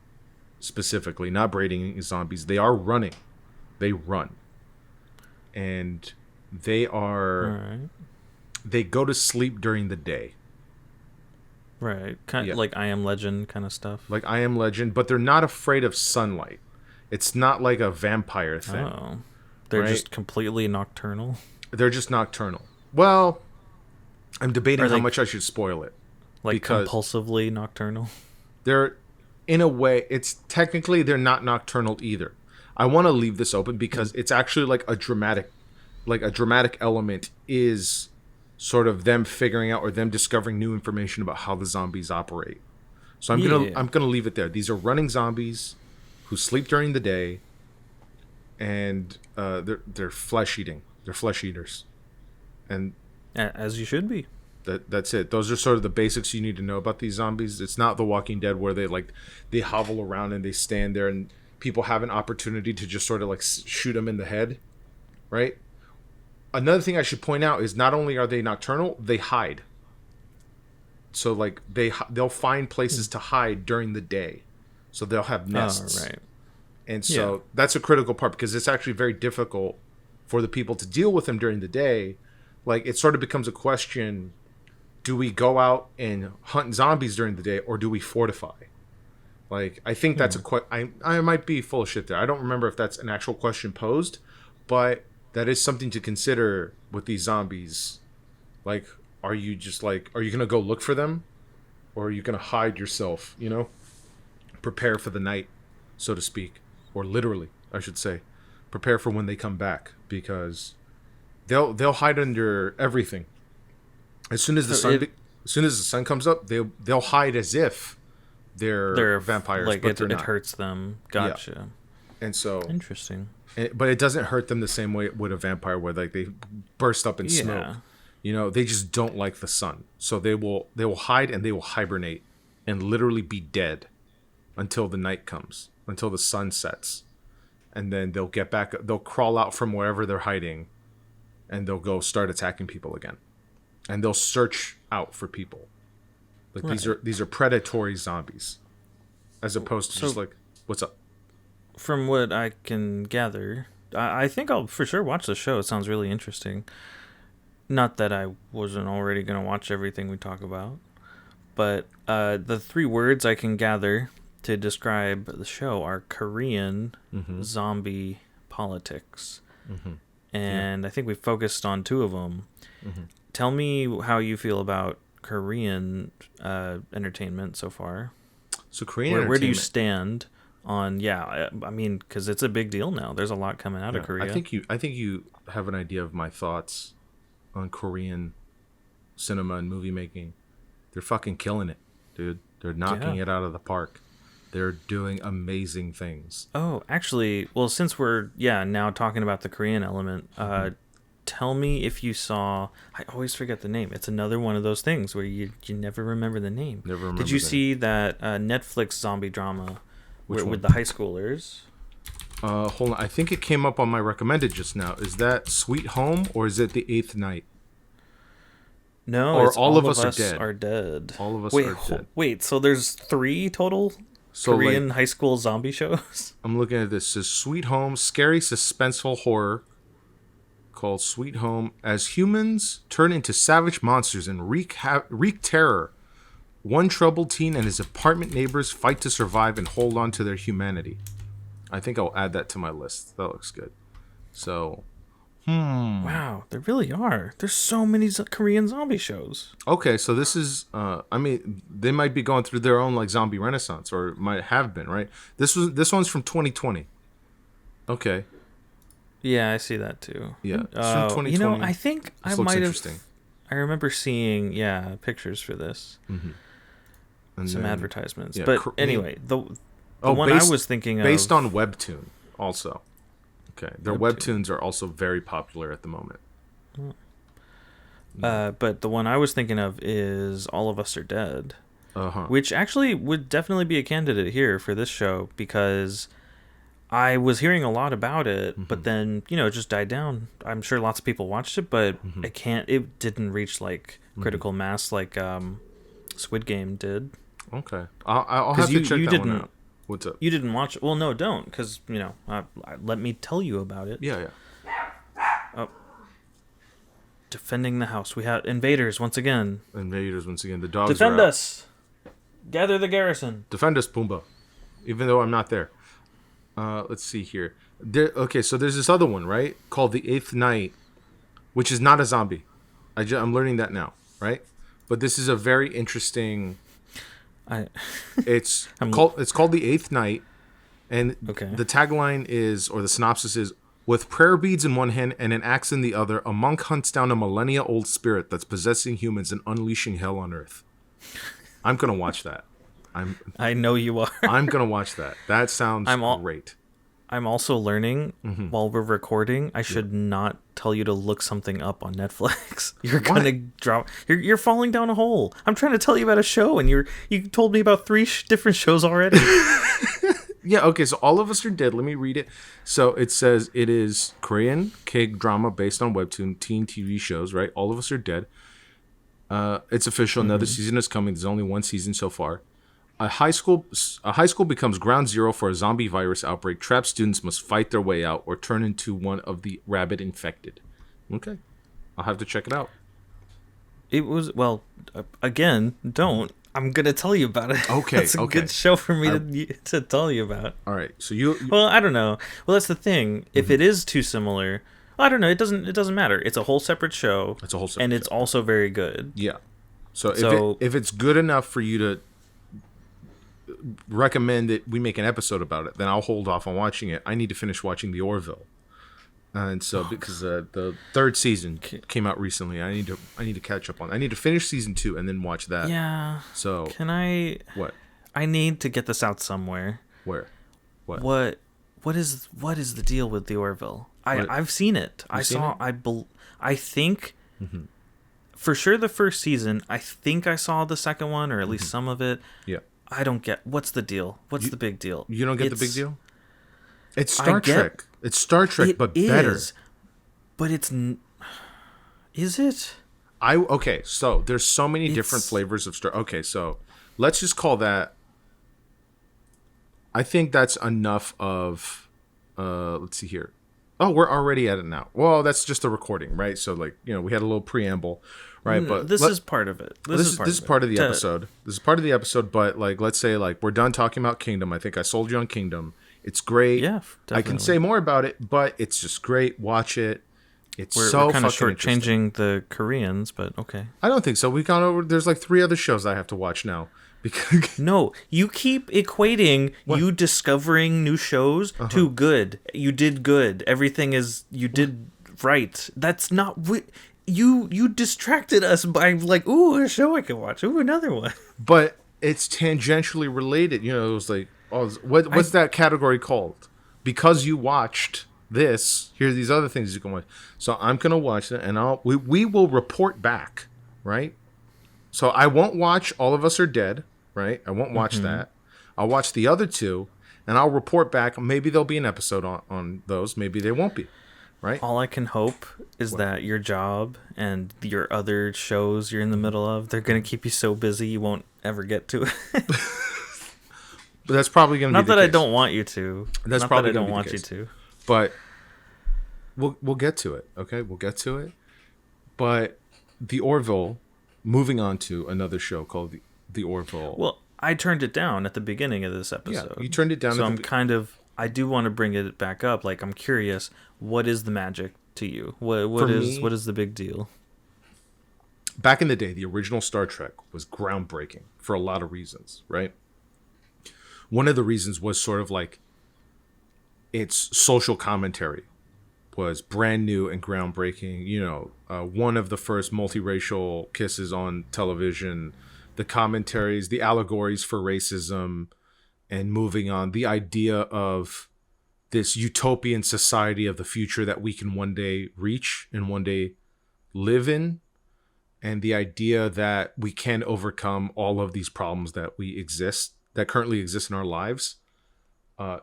specifically, not brain-eating zombies. They are running. They run, and they are. All right. They go to sleep during the day. Right. Kind of like I Am Legend kind of stuff. Like I Am Legend, but they're not afraid of sunlight. It's not like a vampire thing. Oh. They're just completely nocturnal. They're just nocturnal. Well, I'm debating how much I should spoil it. Like compulsively nocturnal? They're, in a way, technically they're not nocturnal either. I want to leave this open because it's actually like a dramatic element is sort of them figuring out or them discovering new information about how the zombies operate. So I'm gonna leave it there. These are running zombies who sleep during the day, and they're flesh eating. They're flesh eaters, and as you should be. That's it. Those are sort of the basics you need to know about these zombies. It's not The Walking Dead where they hovel around and they stand there and people have an opportunity to just sort of like shoot them in the head, right? Another thing I should point out is not only are they nocturnal, they hide. So like they'll find places to hide during the day, so they'll have nests. Oh, right. And so that's a critical part because it's actually very difficult for the people to deal with them during the day. Like it sort of becomes a question: do we go out and hunt zombies during the day, or do we fortify? Like, I think that's I might be full of shit there. I don't remember if that's an actual question posed, but that is something to consider with these zombies. Like, are you going to go look for them? Or are you going to hide yourself, prepare for the night, so to speak. Or literally, I should say. Prepare for when they come back. Because they'll hide under everything. As soon as the sun comes up, they'll hide as if they're vampires, like but it hurts them. Gotcha. Yeah. And so interesting. But it doesn't hurt them the same way it would a vampire, where like they burst up in smoke. They just don't like the sun, so they will hide and they will hibernate and literally be dead until the night comes, until the sun sets, and then they'll get back. They'll crawl out from wherever they're hiding, and they'll go start attacking people again, and they'll search out for people. Like these are predatory zombies, as opposed to just like, what's up? From what I can gather, I think I'll for sure watch the show. It sounds really interesting. Not that I wasn't already going to watch everything we talk about, but the three words I can gather to describe the show are Korean zombie politics, and I think we focused on two of them. Tell me how you feel about Korean entertainment so far. So Korean where do you stand on? I mean, because it's a big deal now. There's a lot coming out of Korea. I think you have an idea of my thoughts on Korean cinema and movie making. They're fucking killing it, dude. They're knocking it out of the park. They're doing amazing things. Oh, actually, well, since we're now talking about the Korean element, tell me if you saw. I always forget the name. It's another one of those things where you never remember the name. Never remember. Did you see that Netflix zombie drama with the high schoolers? Hold on. I think it came up on my recommended just now. Is that Sweet Home or is it The Eighth Night? No, or it's all of us are dead. All of us are dead. Wait, so there's 3 total Korean high school zombie shows? I'm looking at this. It says Sweet Home, scary, suspenseful horror. called Sweet Home. As humans turn into savage monsters and wreak terror, one troubled teen and his apartment neighbors fight to survive and hold on to their humanity. I think I'll add that to my list. That looks good. So, Wow, there really are. There's so many Korean zombie shows. okay, so this is, I mean, they might be going through their own like zombie renaissance, or might have been, right? This one's from 2020. Okay, Yeah, I see that too. yeah, it's from 2020. You know, I think This I looks might have. interesting. I remember seeing pictures for this, And some then- advertisements. yeah, But Korean- anyway, the one I was thinking of based on Webtoon, also. Okay, their Webtoon. Webtoons are also very popular at the moment. but the one I was thinking of is All of Us Are Dead, Uh-huh. which actually would definitely be a candidate here for this show because I was hearing a lot about it, but then it just died down. I'm sure lots of people watched it, but it didn't reach like critical mass like Squid Game did. Okay, I'll have to check that one out. What's up? You didn't watch it? Well, no, don't, because let me tell you about it. Yeah. Oh. Defending the house. We have invaders once again. Invaders once again. The dogs Defend are out. us. Gather the garrison. Defend us, Pumbaa. Even though I'm not there. Let's see here. Okay, so there's this other one, right? Called The Eighth Night, which is not a zombie. I'm learning that now, right? But this is a very interesting... It's called The Eighth Night, and the tagline is, or the synopsis is, with prayer beads in one hand and an axe in the other, a monk hunts down a millennia-old spirit that's possessing humans and unleashing hell on Earth. I'm gonna watch that. I know you are. I'm gonna watch that. That sounds great. I'm also learning while we're recording. I should not tell you to look something up on Netflix. You're gonna drop. You're falling down a hole. I'm trying to tell you about a show, and you told me about three different shows already. Yeah. Okay. So All of Us Are Dead. Let me read it. So it says it is Korean K drama based on Webtoon teen TV shows. Right. All of Us Are Dead. It's official. Another season is coming. There's only one season so far. A high school becomes ground zero for a zombie virus outbreak. Trapped students must fight their way out or turn into one of the rabid infected. Okay, I'll have to check it out. It was again. Don't. I'm gonna tell you about it. Okay, it's a good show for me to tell you about. All right, so you. Well, I don't know. Well, that's the thing. If it is too similar, I don't know. It doesn't matter. It's a whole separate show. It's a whole separate and it's also very good. Yeah. So if it's good enough for you to recommend that we make an episode about it, then I'll hold off on watching it. I need to finish watching the Orville, and so because the third season came out recently, I need to catch up on. I need to finish season 2 and then watch that. Yeah. So can I? What? I need to get this out somewhere. Where? What is the deal with the Orville? I've seen it. I think. For sure, the first season. I think I saw the second one, or at least some of it. Yeah. I don't get what's the deal. What's the big deal? You don't get the big deal? It's Star Trek. It's Star Trek, but better. But it's is it? Okay, so there's so many different flavors of Star. Okay, so let's just call that. I think that's enough of. Let's see here. Oh, we're already at it now. Well, that's just a recording, right? So we had a little preamble, right? But this is part of it. This is part of the episode. This is part of the episode. But let's say we're done talking about Kingdom. I think I sold you on Kingdom. It's great. Yeah, definitely. I can say more about it, but it's just great. Watch it. We're kind of shortchanging the Koreans, but okay. I don't think so. We've gone over. There's 3 other shows I have to watch now. Because no, you keep equating you discovering new shows to good. You did good. Everything is you did right. That's not what you distracted us by ooh, a show I can watch. Ooh, another one. But it's tangentially related. It was what's that category called? Because you watched this, here are these other things you can watch. So I'm gonna watch it, and we will report back, right? So I won't watch All of Us Are Dead. Right, I won't watch that. I'll watch the other 2, and I'll report back. Maybe there'll be an episode on those. Maybe they won't be. Right. All I can hope is that your job and your other shows you're in the middle of, they're gonna keep you so busy you won't ever get to it. But that's probably gonna be not the that case. I don't want you to. That's not probably that I gonna don't be the want case. you to. But we'll get to it. Okay, we'll get to it. But the Orville, moving on to another show called the Orville. Well, I turned it down at the beginning of this episode. Yeah, you turned it down. So I do want to bring it back up. Like, I'm curious, what is the magic to you? What is the big deal? Back in the day, the original Star Trek was groundbreaking for a lot of reasons, right? One of the reasons was sort of like its social commentary was brand new and groundbreaking. You know, one of the first multiracial kisses on television, the commentaries, the allegories for racism, and moving on, the idea of this utopian society of the future that we can one day reach and one day live in, and the idea that we can overcome all of these problems that currently exist in our lives,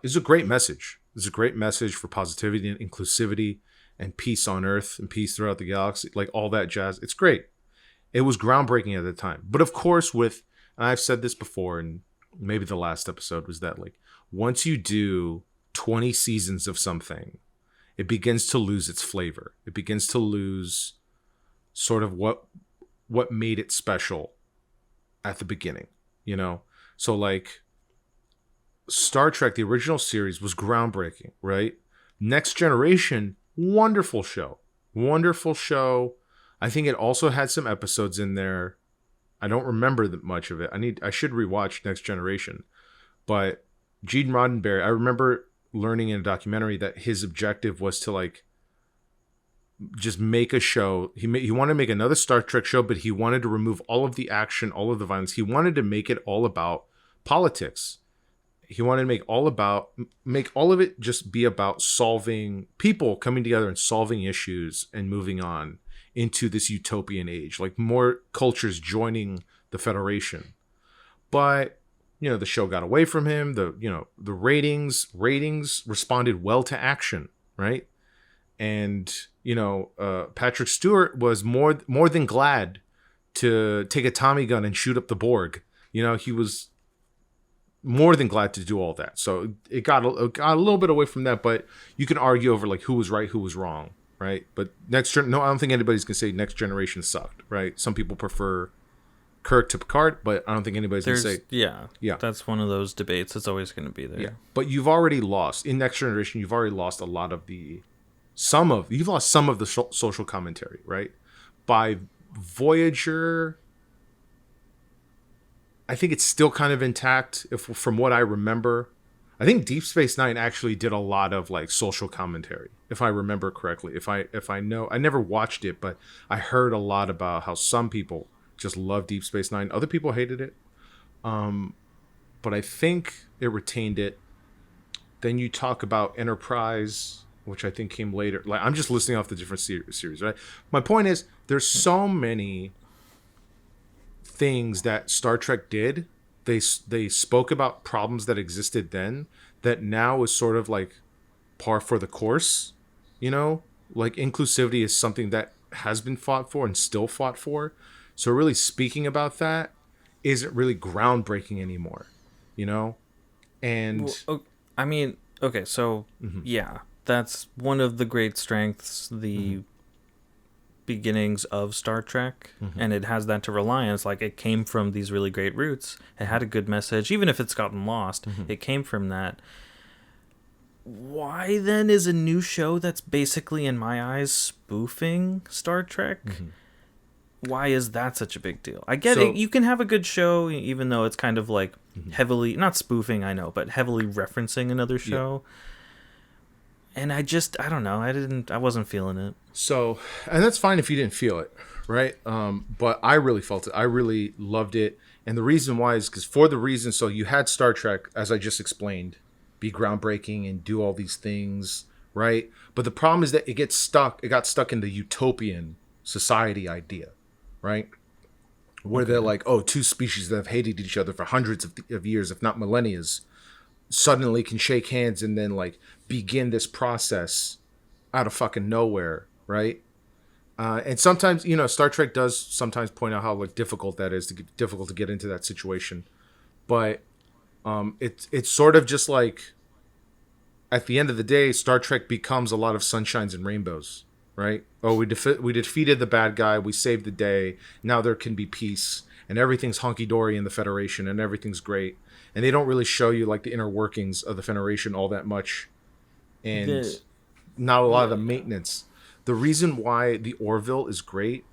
is a great message. It's a great message for positivity and inclusivity and peace on Earth and peace throughout the galaxy, like all that jazz. It's great. It was groundbreaking at the time. But of course, and I've said this before, and maybe the last episode was that, like, once you do 20 seasons of something, it begins to lose its flavor. It begins to lose sort of what made it special at the beginning, you know? So, like, Star Trek, the original series, was groundbreaking, right? Next Generation, wonderful show. Wonderful show. I think it also had some episodes in there. I don't remember much of it. I should rewatch Next Generation. But Gene Roddenberry, I remember learning in a documentary that his objective was to, like, just make a show. He wanted to make another Star Trek show, but he wanted to remove all of the action, all of the violence. He wanted to make it all about politics. He wanted to make all of it just be about solving, people coming together and solving issues and moving on into this utopian age, like more cultures joining the Federation. But, you know, the show got away from him. The ratings responded well to action, right? And, you know, Patrick Stewart was more than glad to take a Tommy gun and shoot up the Borg. You know, he was more than glad to do all that. So it got a little bit away from that, but you can argue over, like, who was right, who was wrong, right? But I don't think anybody's gonna say Next Generation sucked, right? Some people prefer Kirk to Picard, but I don't think anybody's gonna say yeah. That's one of those debates that's always gonna be there. Yeah, but you've already lost in Next Generation. You've already lost a lot of some of the social commentary, right? By Voyager, I think it's still kind of intact from what I remember. I think Deep Space Nine actually did a lot of, like, social commentary, if I remember correctly. If I know, I never watched it, but I heard a lot about how some people just loved Deep Space Nine. Other people hated it. But I think it retained it. Then you talk about Enterprise, which I think came later. Like, I'm just listing off the different series, right? My point is, there's so many things that Star Trek did. They spoke about problems that existed then that now is sort of like par for the course, you know? Like, inclusivity is something that has been fought for and still fought for. So really speaking about that isn't really groundbreaking anymore, you know? And I mean, okay, so yeah, that's one of the great strengths, the beginnings of Star Trek, and it has that to rely on. It's like it came from these really great roots. It had a good message, even if it's gotten lost. It came from that. Why then is a new show that's basically, in my eyes, spoofing Star Trek? Why is that such a big deal? I get it. You can have a good show, even though it's kind of like heavily, not spoofing, I know, but heavily referencing another show. Yeah. And I don't know. I wasn't feeling it. So, and that's fine if you didn't feel it, right? But I really felt it. I really loved it. And the reason why is because so you had Star Trek, as I just explained, be groundbreaking and do all these things, right? But the problem is that it got stuck in the utopian society idea, right? Where they're like, oh, two species that have hated each other for hundreds of years, if not millennia, suddenly can shake hands and then, like, begin this process out of fucking nowhere, right? And sometimes, you know, Star Trek does sometimes point out how, like, difficult that is, difficult to get into that situation. But it's sort of just like at the end of the day, Star Trek becomes a lot of sunshines and rainbows, right? Oh, we defeated the bad guy, we saved the day. Now there can be peace, and everything's hunky dory in the Federation, and everything's great. And they don't really show you like the inner workings of the Federation all that much, and not a lot of the maintenance. The reason why the Orville is great,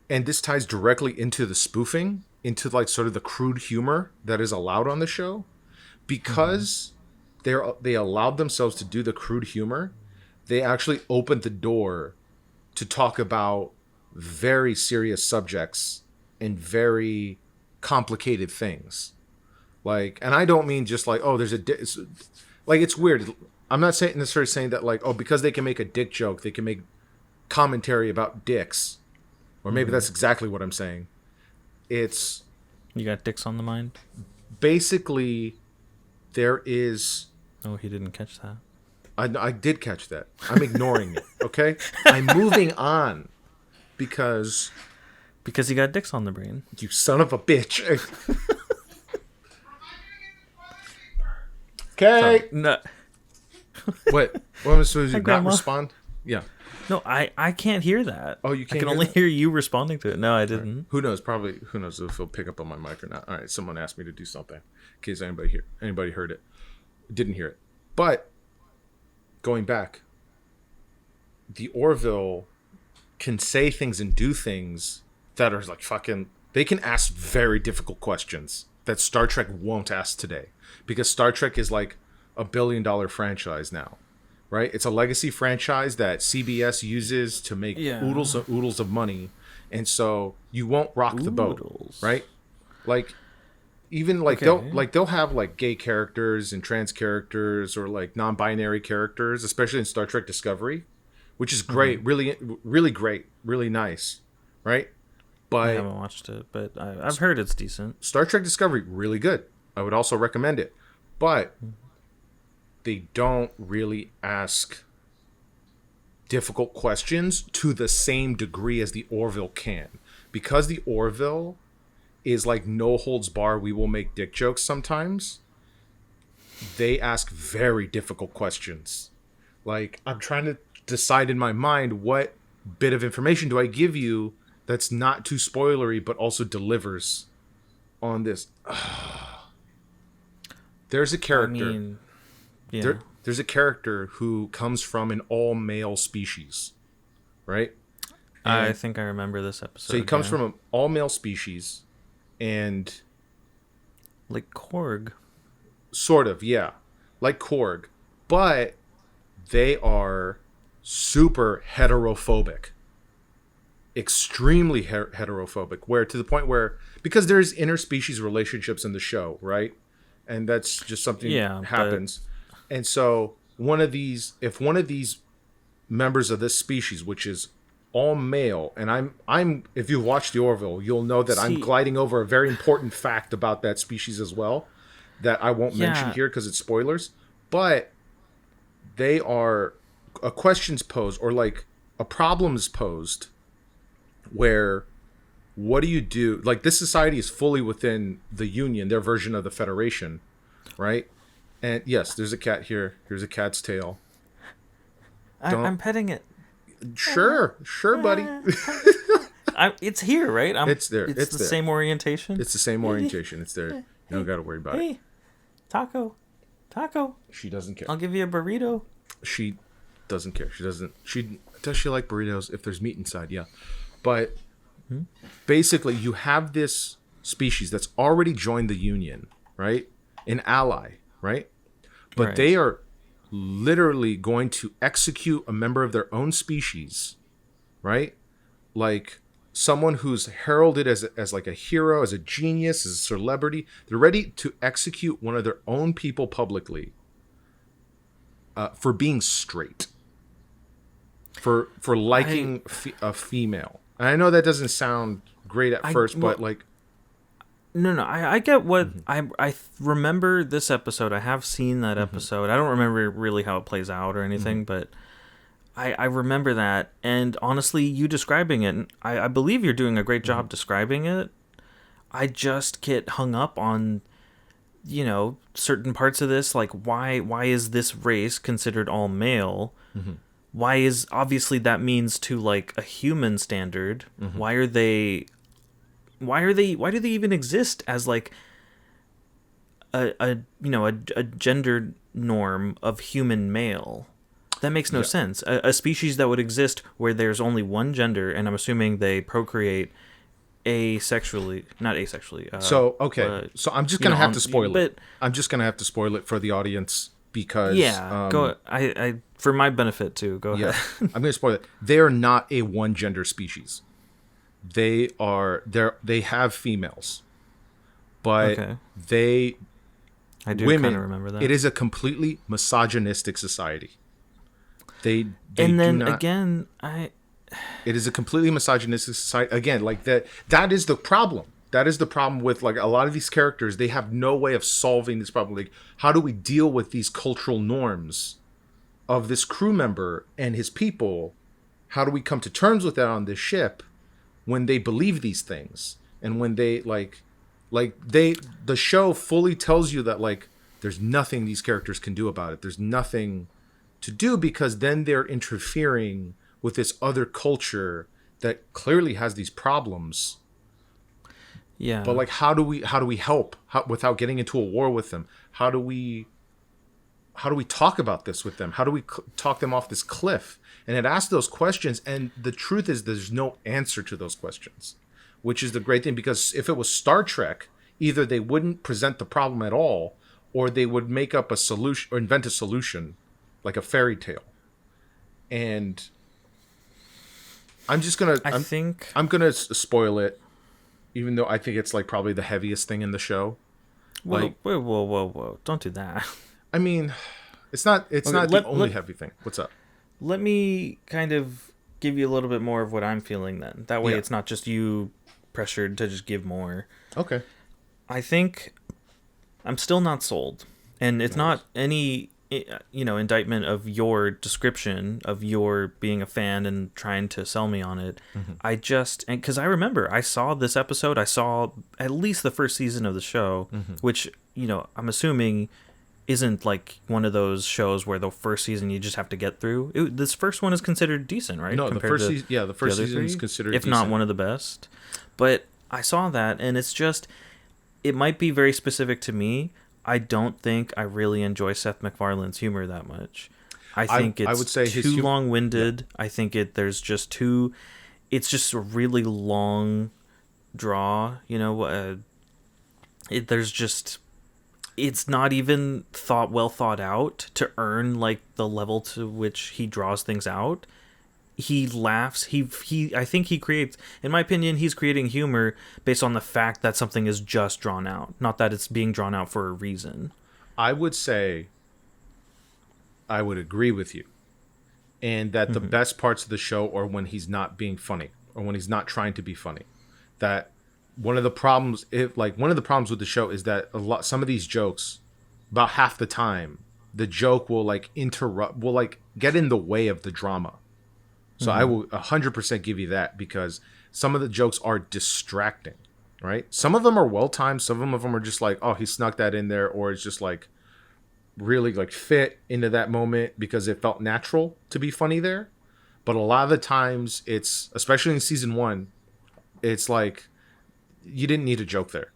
and this ties directly into the spoofing, into like sort of the crude humor that is allowed on the show, because they allowed themselves to do the crude humor. They actually opened the door to talk about very serious subjects and very complicated things. Like, and I don't mean just like, oh, there's like, it's weird. I'm not necessarily saying that like, oh, because they can make a dick joke, they can make commentary about dicks, or maybe that's exactly what I'm saying. It's, you got dicks on the mind. Basically, there is. Oh, he didn't catch that. I did catch that. I'm ignoring it. Okay, I'm moving on because you got dicks on the brain. You son of a bitch. Okay. No. What am I supposed to not respond? Yeah. No, I can't hear that. Oh, you can't. I can only hear you responding to it. No, I didn't. Right. Who knows? Probably. Who knows if he'll pick up on my mic or not? All right. Someone asked me to do something. In case anybody heard it, didn't hear it. But going back, the Orville can say things and do things that are like fucking. They can ask very difficult questions that Star Trek won't ask today, because Star Trek is like $1 billion franchise now. Right? It's a legacy franchise that CBS uses to make oodles of money, and so you won't rock the boat, right? Like, even like they'll have like gay characters and trans characters, or like non-binary characters, especially in Star Trek Discovery, which is great, really, really great, really nice, right? But I haven't watched it, but I've heard it's decent. Star Trek Discovery, really good. I would also recommend it, but they don't really ask difficult questions to the same degree as the Orville can. Because the Orville is like no holds bar, we will make dick jokes sometimes. They ask very difficult questions. Like, I'm trying to decide in my mind what bit of information do I give you that's not too spoilery but also delivers on this. There's a character. Yeah. There's a character who comes from an all-male species, right? And I think I remember this episode. So he comes from an all-male species, and like Korg. Sort of, yeah. Like Korg. But they are super heterophobic. Extremely heterophobic. Where to the point where, because there's interspecies relationships in the show, right? And that's just something that happens. And so if one of these members of this species, which is all male, and I'm if you've watched the Orville, you'll know that I'm gliding over a very important fact about that species as well, that I won't mention here because it's spoilers. But they are a question's posed, or like a problem is posed, where what do you do? Like, this society is fully within the Union, their version of the Federation, right? And yes, there's a cat here. Here's a cat's tail. I'm petting it. Sure, buddy. It's here, right? It's there. It's the same orientation. It's the same orientation. It's there. You don't got to worry about it. Taco. She doesn't care. I'll give you a burrito. She doesn't care. Does she like burritos if there's meat inside? Yeah. But basically, you have this species that's already joined the Union, right? An ally, right? But they are literally going to execute a member of their own species, right? Like someone who's heralded as like a hero, as a genius, as a celebrity. They're ready to execute one of their own people publicly for being straight, for liking a female. And I know that doesn't sound great at first, but like... No, I get what I remember this episode. I have seen that episode. I don't remember really how it plays out or anything, but I remember that. And honestly, you describing it, I believe you're doing a great job describing it. I just get hung up on certain parts of this, like why is this race considered all male? Mm-hmm. Why is obviously that means to like a human standard? Mm-hmm. Why do they even exist as like a gender norm of human male? That makes no Yeah. sense. A species that would exist where there's only one gender, and I'm assuming they procreate asexually, not asexually. So okay, so I'm just gonna have to spoil it. But I'm just gonna have to spoil it for the audience because yeah, go. I for my benefit too. Go yeah, ahead. I'm gonna spoil it. They are not a one gender species. They have females, but Okay, they I do kind women. of remember that. It is a completely misogynistic society. They And do then not. again, It is a completely misogynistic society. Again, like that. That is the problem. That is the problem with like a lot of these characters. They have no way of solving this problem. Like, how do we deal with these cultural norms of this crew member and his people? How do we come to terms with that on this ship when they believe these things and when they the show fully tells you that like there's nothing these characters can do about it. There's nothing to do because then they're interfering with this other culture that clearly has these problems. yeah, But like, how do we help without getting into a war with them? How do we talk about this with them? How do we talk them off this cliff? And it asks those questions, and the truth is there's no answer to those questions, which is the great thing, because if it was Star Trek, either they wouldn't present the problem at all, or they would make up a solution or invent a solution, like a fairy tale. And I'm gonna spoil it, even though I think it's like probably the heaviest thing in the show. whoa, whoa! Don't do that. I mean, it's not the only let heavy thing. What's up? let me kind of give you a little bit more of what I'm feeling. Then that way, Yeah. it's not just you pressured to just give more. Okay. I think I'm still not sold, and it's not any indictment of your description of your being a fan and trying to sell me on it. I just, and because I remember I saw this episode, I saw at least the first season of the show, which I'm assuming isn't like one of those shows where the first season you just have to get through. This first one is considered decent, right? No, Compared to the first other season is three, considered if decent. not one of the best. But I saw that, and it's just, it might be very specific to me. I don't think I really enjoy Seth MacFarlane's humor that much. I think it's I would say too long-winded. Yeah. I think there's just too, it's just a really long draw. There's just, it's not even well thought out to earn like the level to which he draws things out. He laughs. I think he creates, in my opinion, he's creating humor based on the fact that something is just drawn out, not that it's being drawn out for a reason. I would say I would agree with you. And that the best parts of the show are when he's not being funny or when he's not trying to be funny. That one of the problems with the show is that some of these jokes, about half the time, the joke will like get in the way of the drama. So I will 100% give you that, because some of the jokes are distracting, right? Some of them are well timed. Some of them are just like, oh, he snuck that in there, or it's just like really like fit into that moment because it felt natural to be funny there. But a lot of the times, it's, especially in season 1, it's like you didn't need a joke there.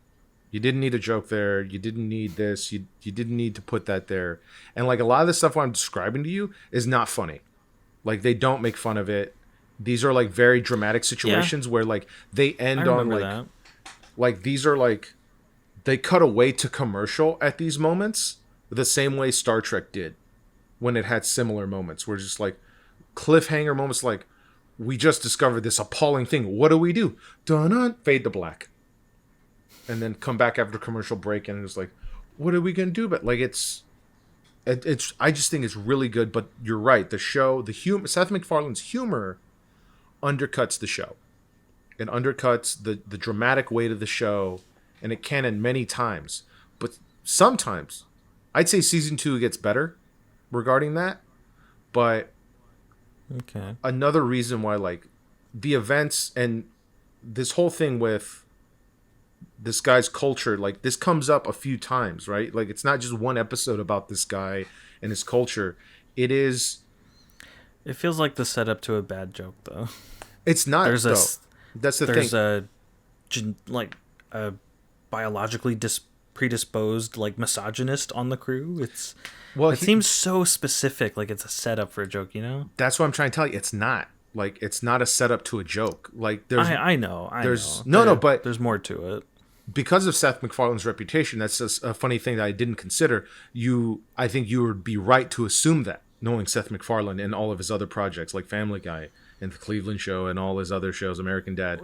You didn't need a joke there. You didn't need this. You didn't need to put that there. And like a lot of the stuff I'm describing to you is not funny. Like, they don't make fun of it. These are like very dramatic situations where like they end on like that. Like these are like, they cut away to commercial at these moments the same way Star Trek did when it had similar moments, where just like cliffhanger moments, like, we just discovered this appalling thing. What do we do? Dun-dun, fade to black. And then come back after commercial break and it's like, what are we going to do? But like, it's I just think it's really good. But you're right. The show, the humor, Seth MacFarlane's humor undercuts the show. It undercuts the dramatic weight of the show, and it can in many times. But sometimes, I'd say season 2 gets better regarding that. But Okay. another reason why, like, the events and this whole thing with this guy's culture, like this comes up a few times, right? Like it's not just one episode about this guy and his culture. It is. It feels like the setup to a bad joke, though. It's not There's a though. That's the there's thing. a biologically predisposed like misogynist on the crew. Well, It seems so specific, like it's a setup for a joke, you know? that's what I'm trying to tell you. It's not. Like it's not a setup to a joke. Like I know, there's know. but There's more to it. because of Seth MacFarlane's reputation, that's just a funny thing that I didn't consider. I think you would be right to assume that, knowing Seth MacFarlane and all of his other projects like Family Guy and The Cleveland Show and all his other shows, American Dad.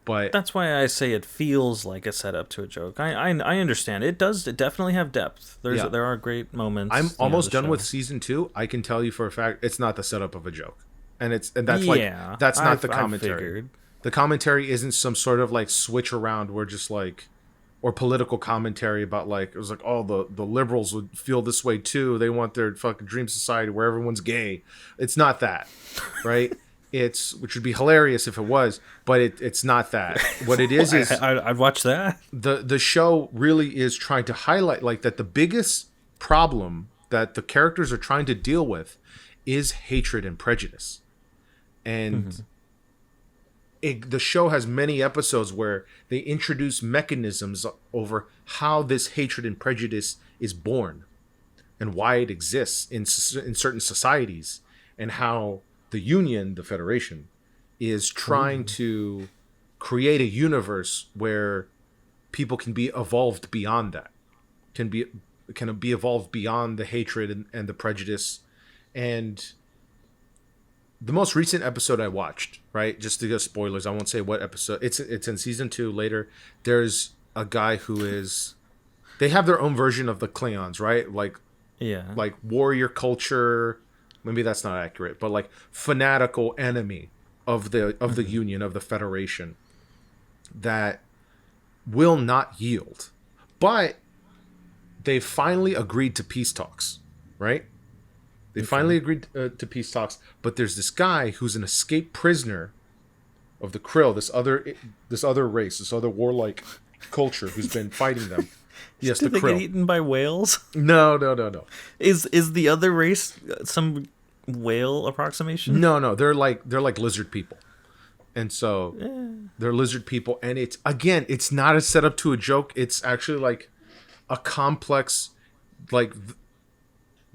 But That's why I say it feels like a setup to a joke. I understand. It does definitely have depth. Yeah. There are great moments. I'm almost the done show. with season 2. I can tell you for a fact it's not the setup of a joke, and that's Yeah, that's not the I've commentary. figured. The commentary isn't some sort of like switch around where just like, or political commentary about like it was like, oh, the liberals would feel this way too. They want their fucking dream society where everyone's gay. It's not that, right? It's, which would be hilarious if it was, but it's not that. What it is I'd watch that. the show really is trying to highlight like that the biggest problem that the characters are trying to deal with is hatred and prejudice. And the show has many episodes where they introduce mechanisms over how this hatred and prejudice is born and why it exists in certain societies, and how the Union, the Federation, is trying to create a universe where people can be evolved beyond that, can be evolved beyond the hatred and the prejudice. And the most recent episode I watched, right, just to go spoilers, I won't say what episode, it's in season 2 later. There's a guy who is, they have their own version of the Klingons, right? Like warrior culture, maybe that's not accurate, but like fanatical enemy of the Union, of the Federation, that will not yield. But they finally agreed to peace talks, right? They finally agreed to peace talks, but there's this guy who's an escaped prisoner of the Krill, this other race, this other warlike culture who's been fighting them. Yes, Did the they Krill. get eaten by whales? No. Is the other race some whale approximation? No. They're like lizard people, and so they're lizard people. And it's not a setup to a joke. It's actually like a complex, like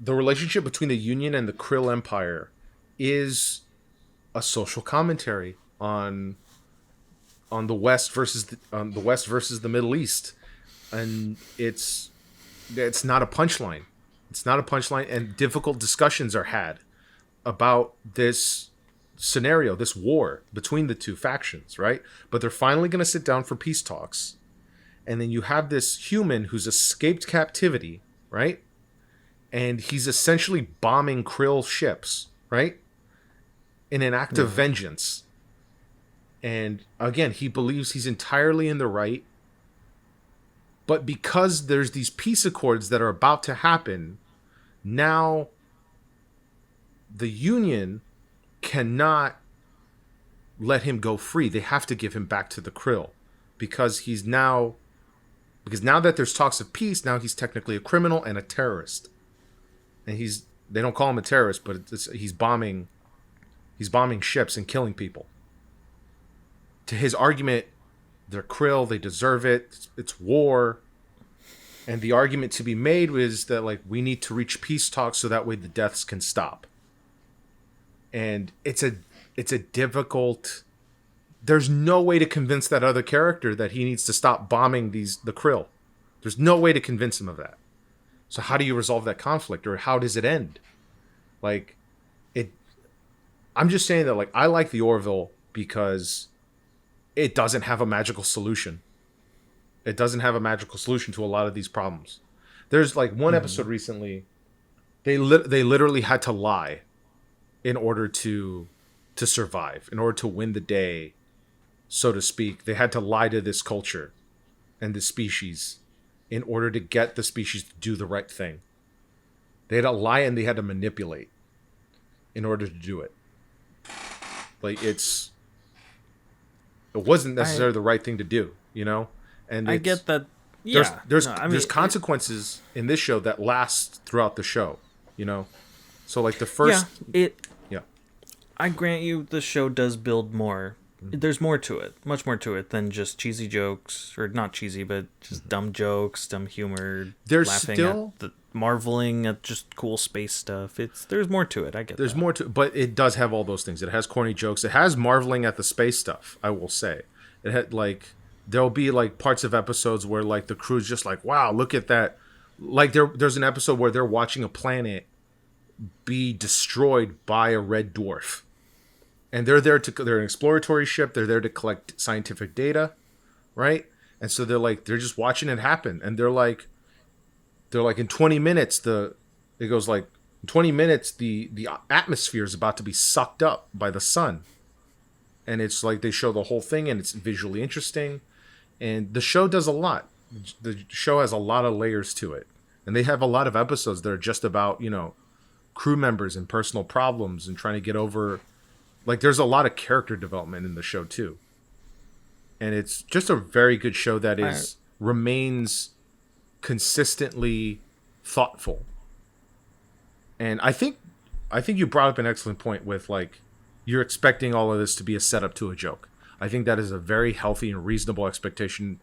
the relationship between the Union and the Krill Empire is a social commentary on the West versus the Middle East. And it's not a punchline. It's not a punchline, and difficult discussions are had about this scenario, this war between the two factions, right? But they're finally going to sit down for peace talks. And then you have this human who's escaped captivity, right? And he's essentially bombing Krill ships, right? In an act of vengeance. And again, he believes he's entirely in the right. But because there's these peace accords that are about to happen, now the Union cannot let him go free. They have to give him back to the Krill, because now that there's talks of peace, now he's technically a criminal and a terrorist. And they don't call him a terrorist, but he's bombing ships and killing people. To his argument, they're Krill, they deserve it. It's war. And the argument to be made was that like we need to reach peace talks so that way the deaths can stop. And it's a difficult. There's no way to convince that other character that he needs to stop bombing the Krill. There's no way to convince him of that. So how do you resolve that conflict, or how does it end? Like I'm just saying that like I like the Orville because it doesn't have a magical solution. It doesn't have a magical solution to a lot of these problems. There's like one episode recently, they literally had to lie in order to survive, in order to win the day, so to speak. They had to lie to this culture and this species in order to get the species to do the right thing. They had to lie and they had to manipulate in order to do it. Like it wasn't necessarily the right thing to do, you know? And I get that. Yeah, there's consequences in this show that last throughout the show, you know. So like the first, yeah, I grant you, the show does build more. There's more to it, much more to it than just cheesy jokes, or not cheesy, but just dumb jokes, dumb humor. There's laughing still at marveling at just cool space stuff. There's more to it. I get there's that. more to, but it does have all those things. It has corny jokes. It has marveling at the space stuff. I will say, it had like there'll be like parts of episodes where like the crew's just like, wow, look at that. Like there's an episode where they're watching a planet be destroyed by a red dwarf. And they're an exploratory ship. They're there to collect scientific data, right? And so they're just watching it happen. And they're like in 20 minutes, the atmosphere is about to be sucked up by the sun. And it's like they show the whole thing, and it's visually interesting. And the show does a lot. The show has a lot of layers to it. And they have a lot of episodes that are just about, you know, crew members and personal problems and trying to get over. Like, there's a lot of character development in the show, too. And it's just a very good show that remains consistently thoughtful. And I think you brought up an excellent point with, like, you're expecting all of this to be a setup to a joke. I think that is a very healthy and reasonable expectation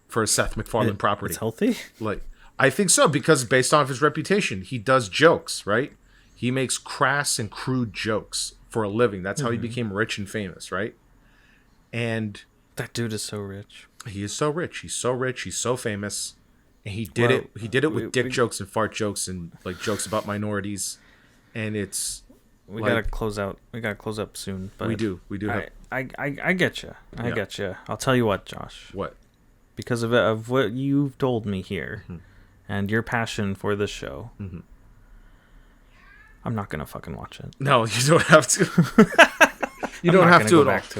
for a Seth MacFarlane property. It's healthy? Like, I think so, because based on his reputation, he does jokes, right? He makes crass and crude jokes for a living. That's how he became rich and famous, right? And that dude is so rich. He is so rich. He's so rich. He's so famous. And he did it. He did it with dick jokes and fart jokes and like jokes about minorities. And it's we gotta close out. We gotta close up soon. But we do. I get you. I get you. I'll tell you what, Josh. What? Because of what you've told me here, and your passion for this show. I'm not gonna fucking watch it. No, you don't have to. You don't have to at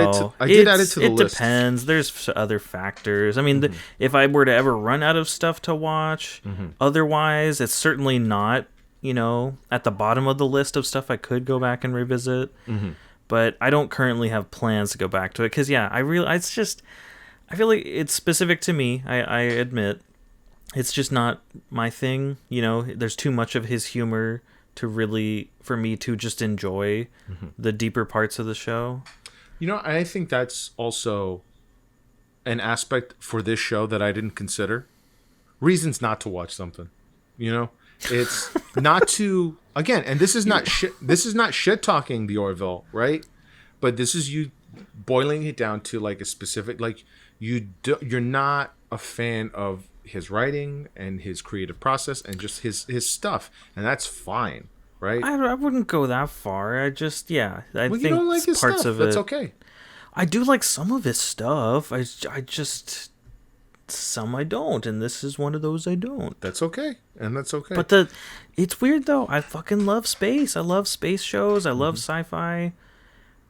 all. I did add it to the list. It depends. There's other factors. I mean, if I were to ever run out of stuff to watch, otherwise, it's certainly not, you know, at the bottom of the list of stuff I could go back and revisit. But I don't currently have plans to go back to it because, I feel like it's specific to me. I admit. It's just not my thing, you know. There's too much of his humor for me to just enjoy the deeper parts of the show. You know, I think that's also an aspect for this show that I didn't consider. Reasons not to watch something, you know. It's not to, again, and this is not shit talking the Orville, right? But this is you boiling it down to like a specific, like you're not a fan of his writing and his creative process and just his stuff, and that's fine, right? I wouldn't go that far. I just I think you don't like his parts stuff. of That's it. okay. I do like some of his stuff. I just some I don't, and this is one of those I don't. That's okay, and that's okay. But it's weird though. I fucking love space. I love space shows. I love sci-fi.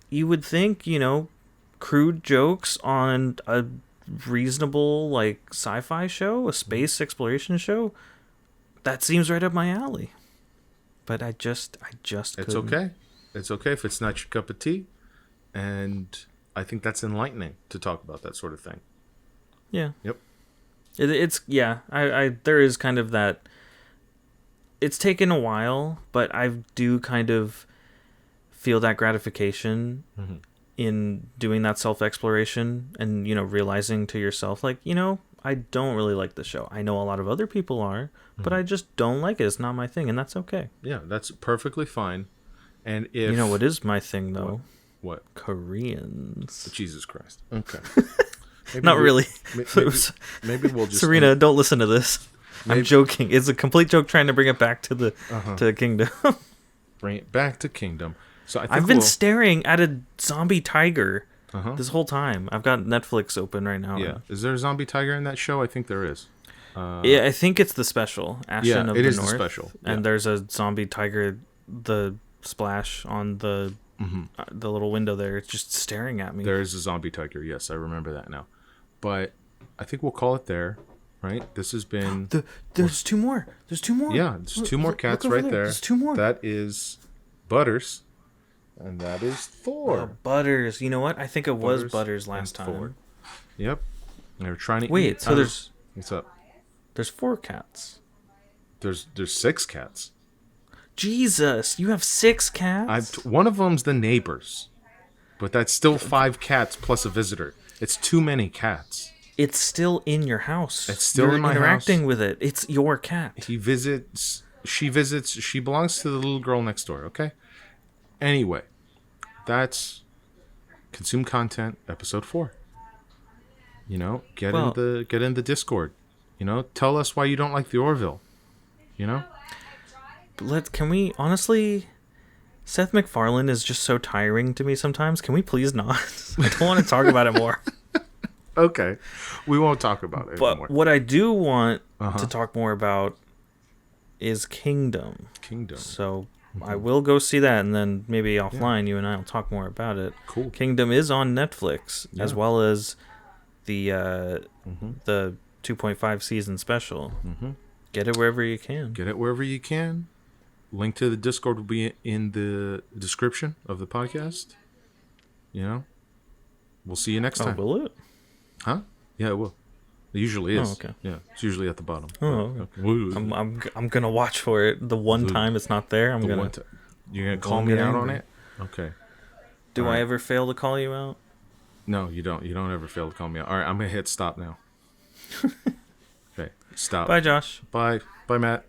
You would think, you know, crude jokes on a reasonable like sci-fi show, a space exploration show, that seems right up my alley. But I just it's couldn't. okay. It's okay if it's not your cup of tea, and I think that's enlightening to talk about that sort of thing. Yeah. Yep. It's I there is kind of that. It's taken a while, but I do kind of feel that gratification in doing that self-exploration and, you know, realizing to yourself, like, you know, I don't really like the show. I know a lot of other people are, but I just don't like it. It's not my thing, and that's okay. Yeah, that's perfectly fine. And if you know what is my thing, though? What? Koreans. Jesus Christ. Okay. Not really. Maybe we'll just... Serena, don't listen to this. I'm joking. It's a complete joke trying to bring it back to the Kingdom. Bring it back to Kingdom. So I've been staring at a zombie tiger this whole time. I've got Netflix open right now. Yeah. Is there a zombie tiger in that show? I think there is. Yeah, I think it's the special. Ashen of the North. Yeah, it is the special. Yeah. And there's a zombie tiger, the splash on the little window there. It's just staring at me. There is a zombie tiger. Yes, I remember that now. But I think we'll call it there, right? This has been... There's two more. There's two more. Yeah, there's two more cats right there. There's two more. That is Butters. And that is Thor. Butters. You know what? I think it was Butters last time. Thor. Yep. And they were trying to Wait, so there's what's up? 4 cats. There's 6 cats. Jesus, you have 6 cats? One of them's the neighbors, but that's still 5 cats plus a visitor. It's too many cats. It's still in your house. It's still You're in my interacting house. with it. It's your cat. He visits. She visits. She belongs to the little girl next door. Okay. Anyway, that's Consume Content episode 4. You know, get in the Discord. You know, tell us why you don't like the Orville. You know. Can we honestly? Seth McFarland is just so tiring to me sometimes. Can we please not? I don't want to talk about it more. Okay, we won't talk about it anymore. But what I do want to talk more about is Kingdom. So I will go see that, and then maybe offline you and I will talk more about it. Cool. Kingdom is on Netflix, as well as the 2.5 season special. Get it wherever you can. Link to the Discord will be in the description of the podcast. You know, we'll see you next time. Will it? Huh? Yeah, it will. It usually is. Oh, okay. Yeah, it's usually at the bottom. Oh, okay. I'm gonna watch for it. The one time it's not there, you're gonna call me out on it. Okay. Do I ever fail to call you out? No, you don't. You don't ever fail to call me out. All right, I'm gonna hit stop now. Okay, stop. Bye, Josh. Bye, Matt.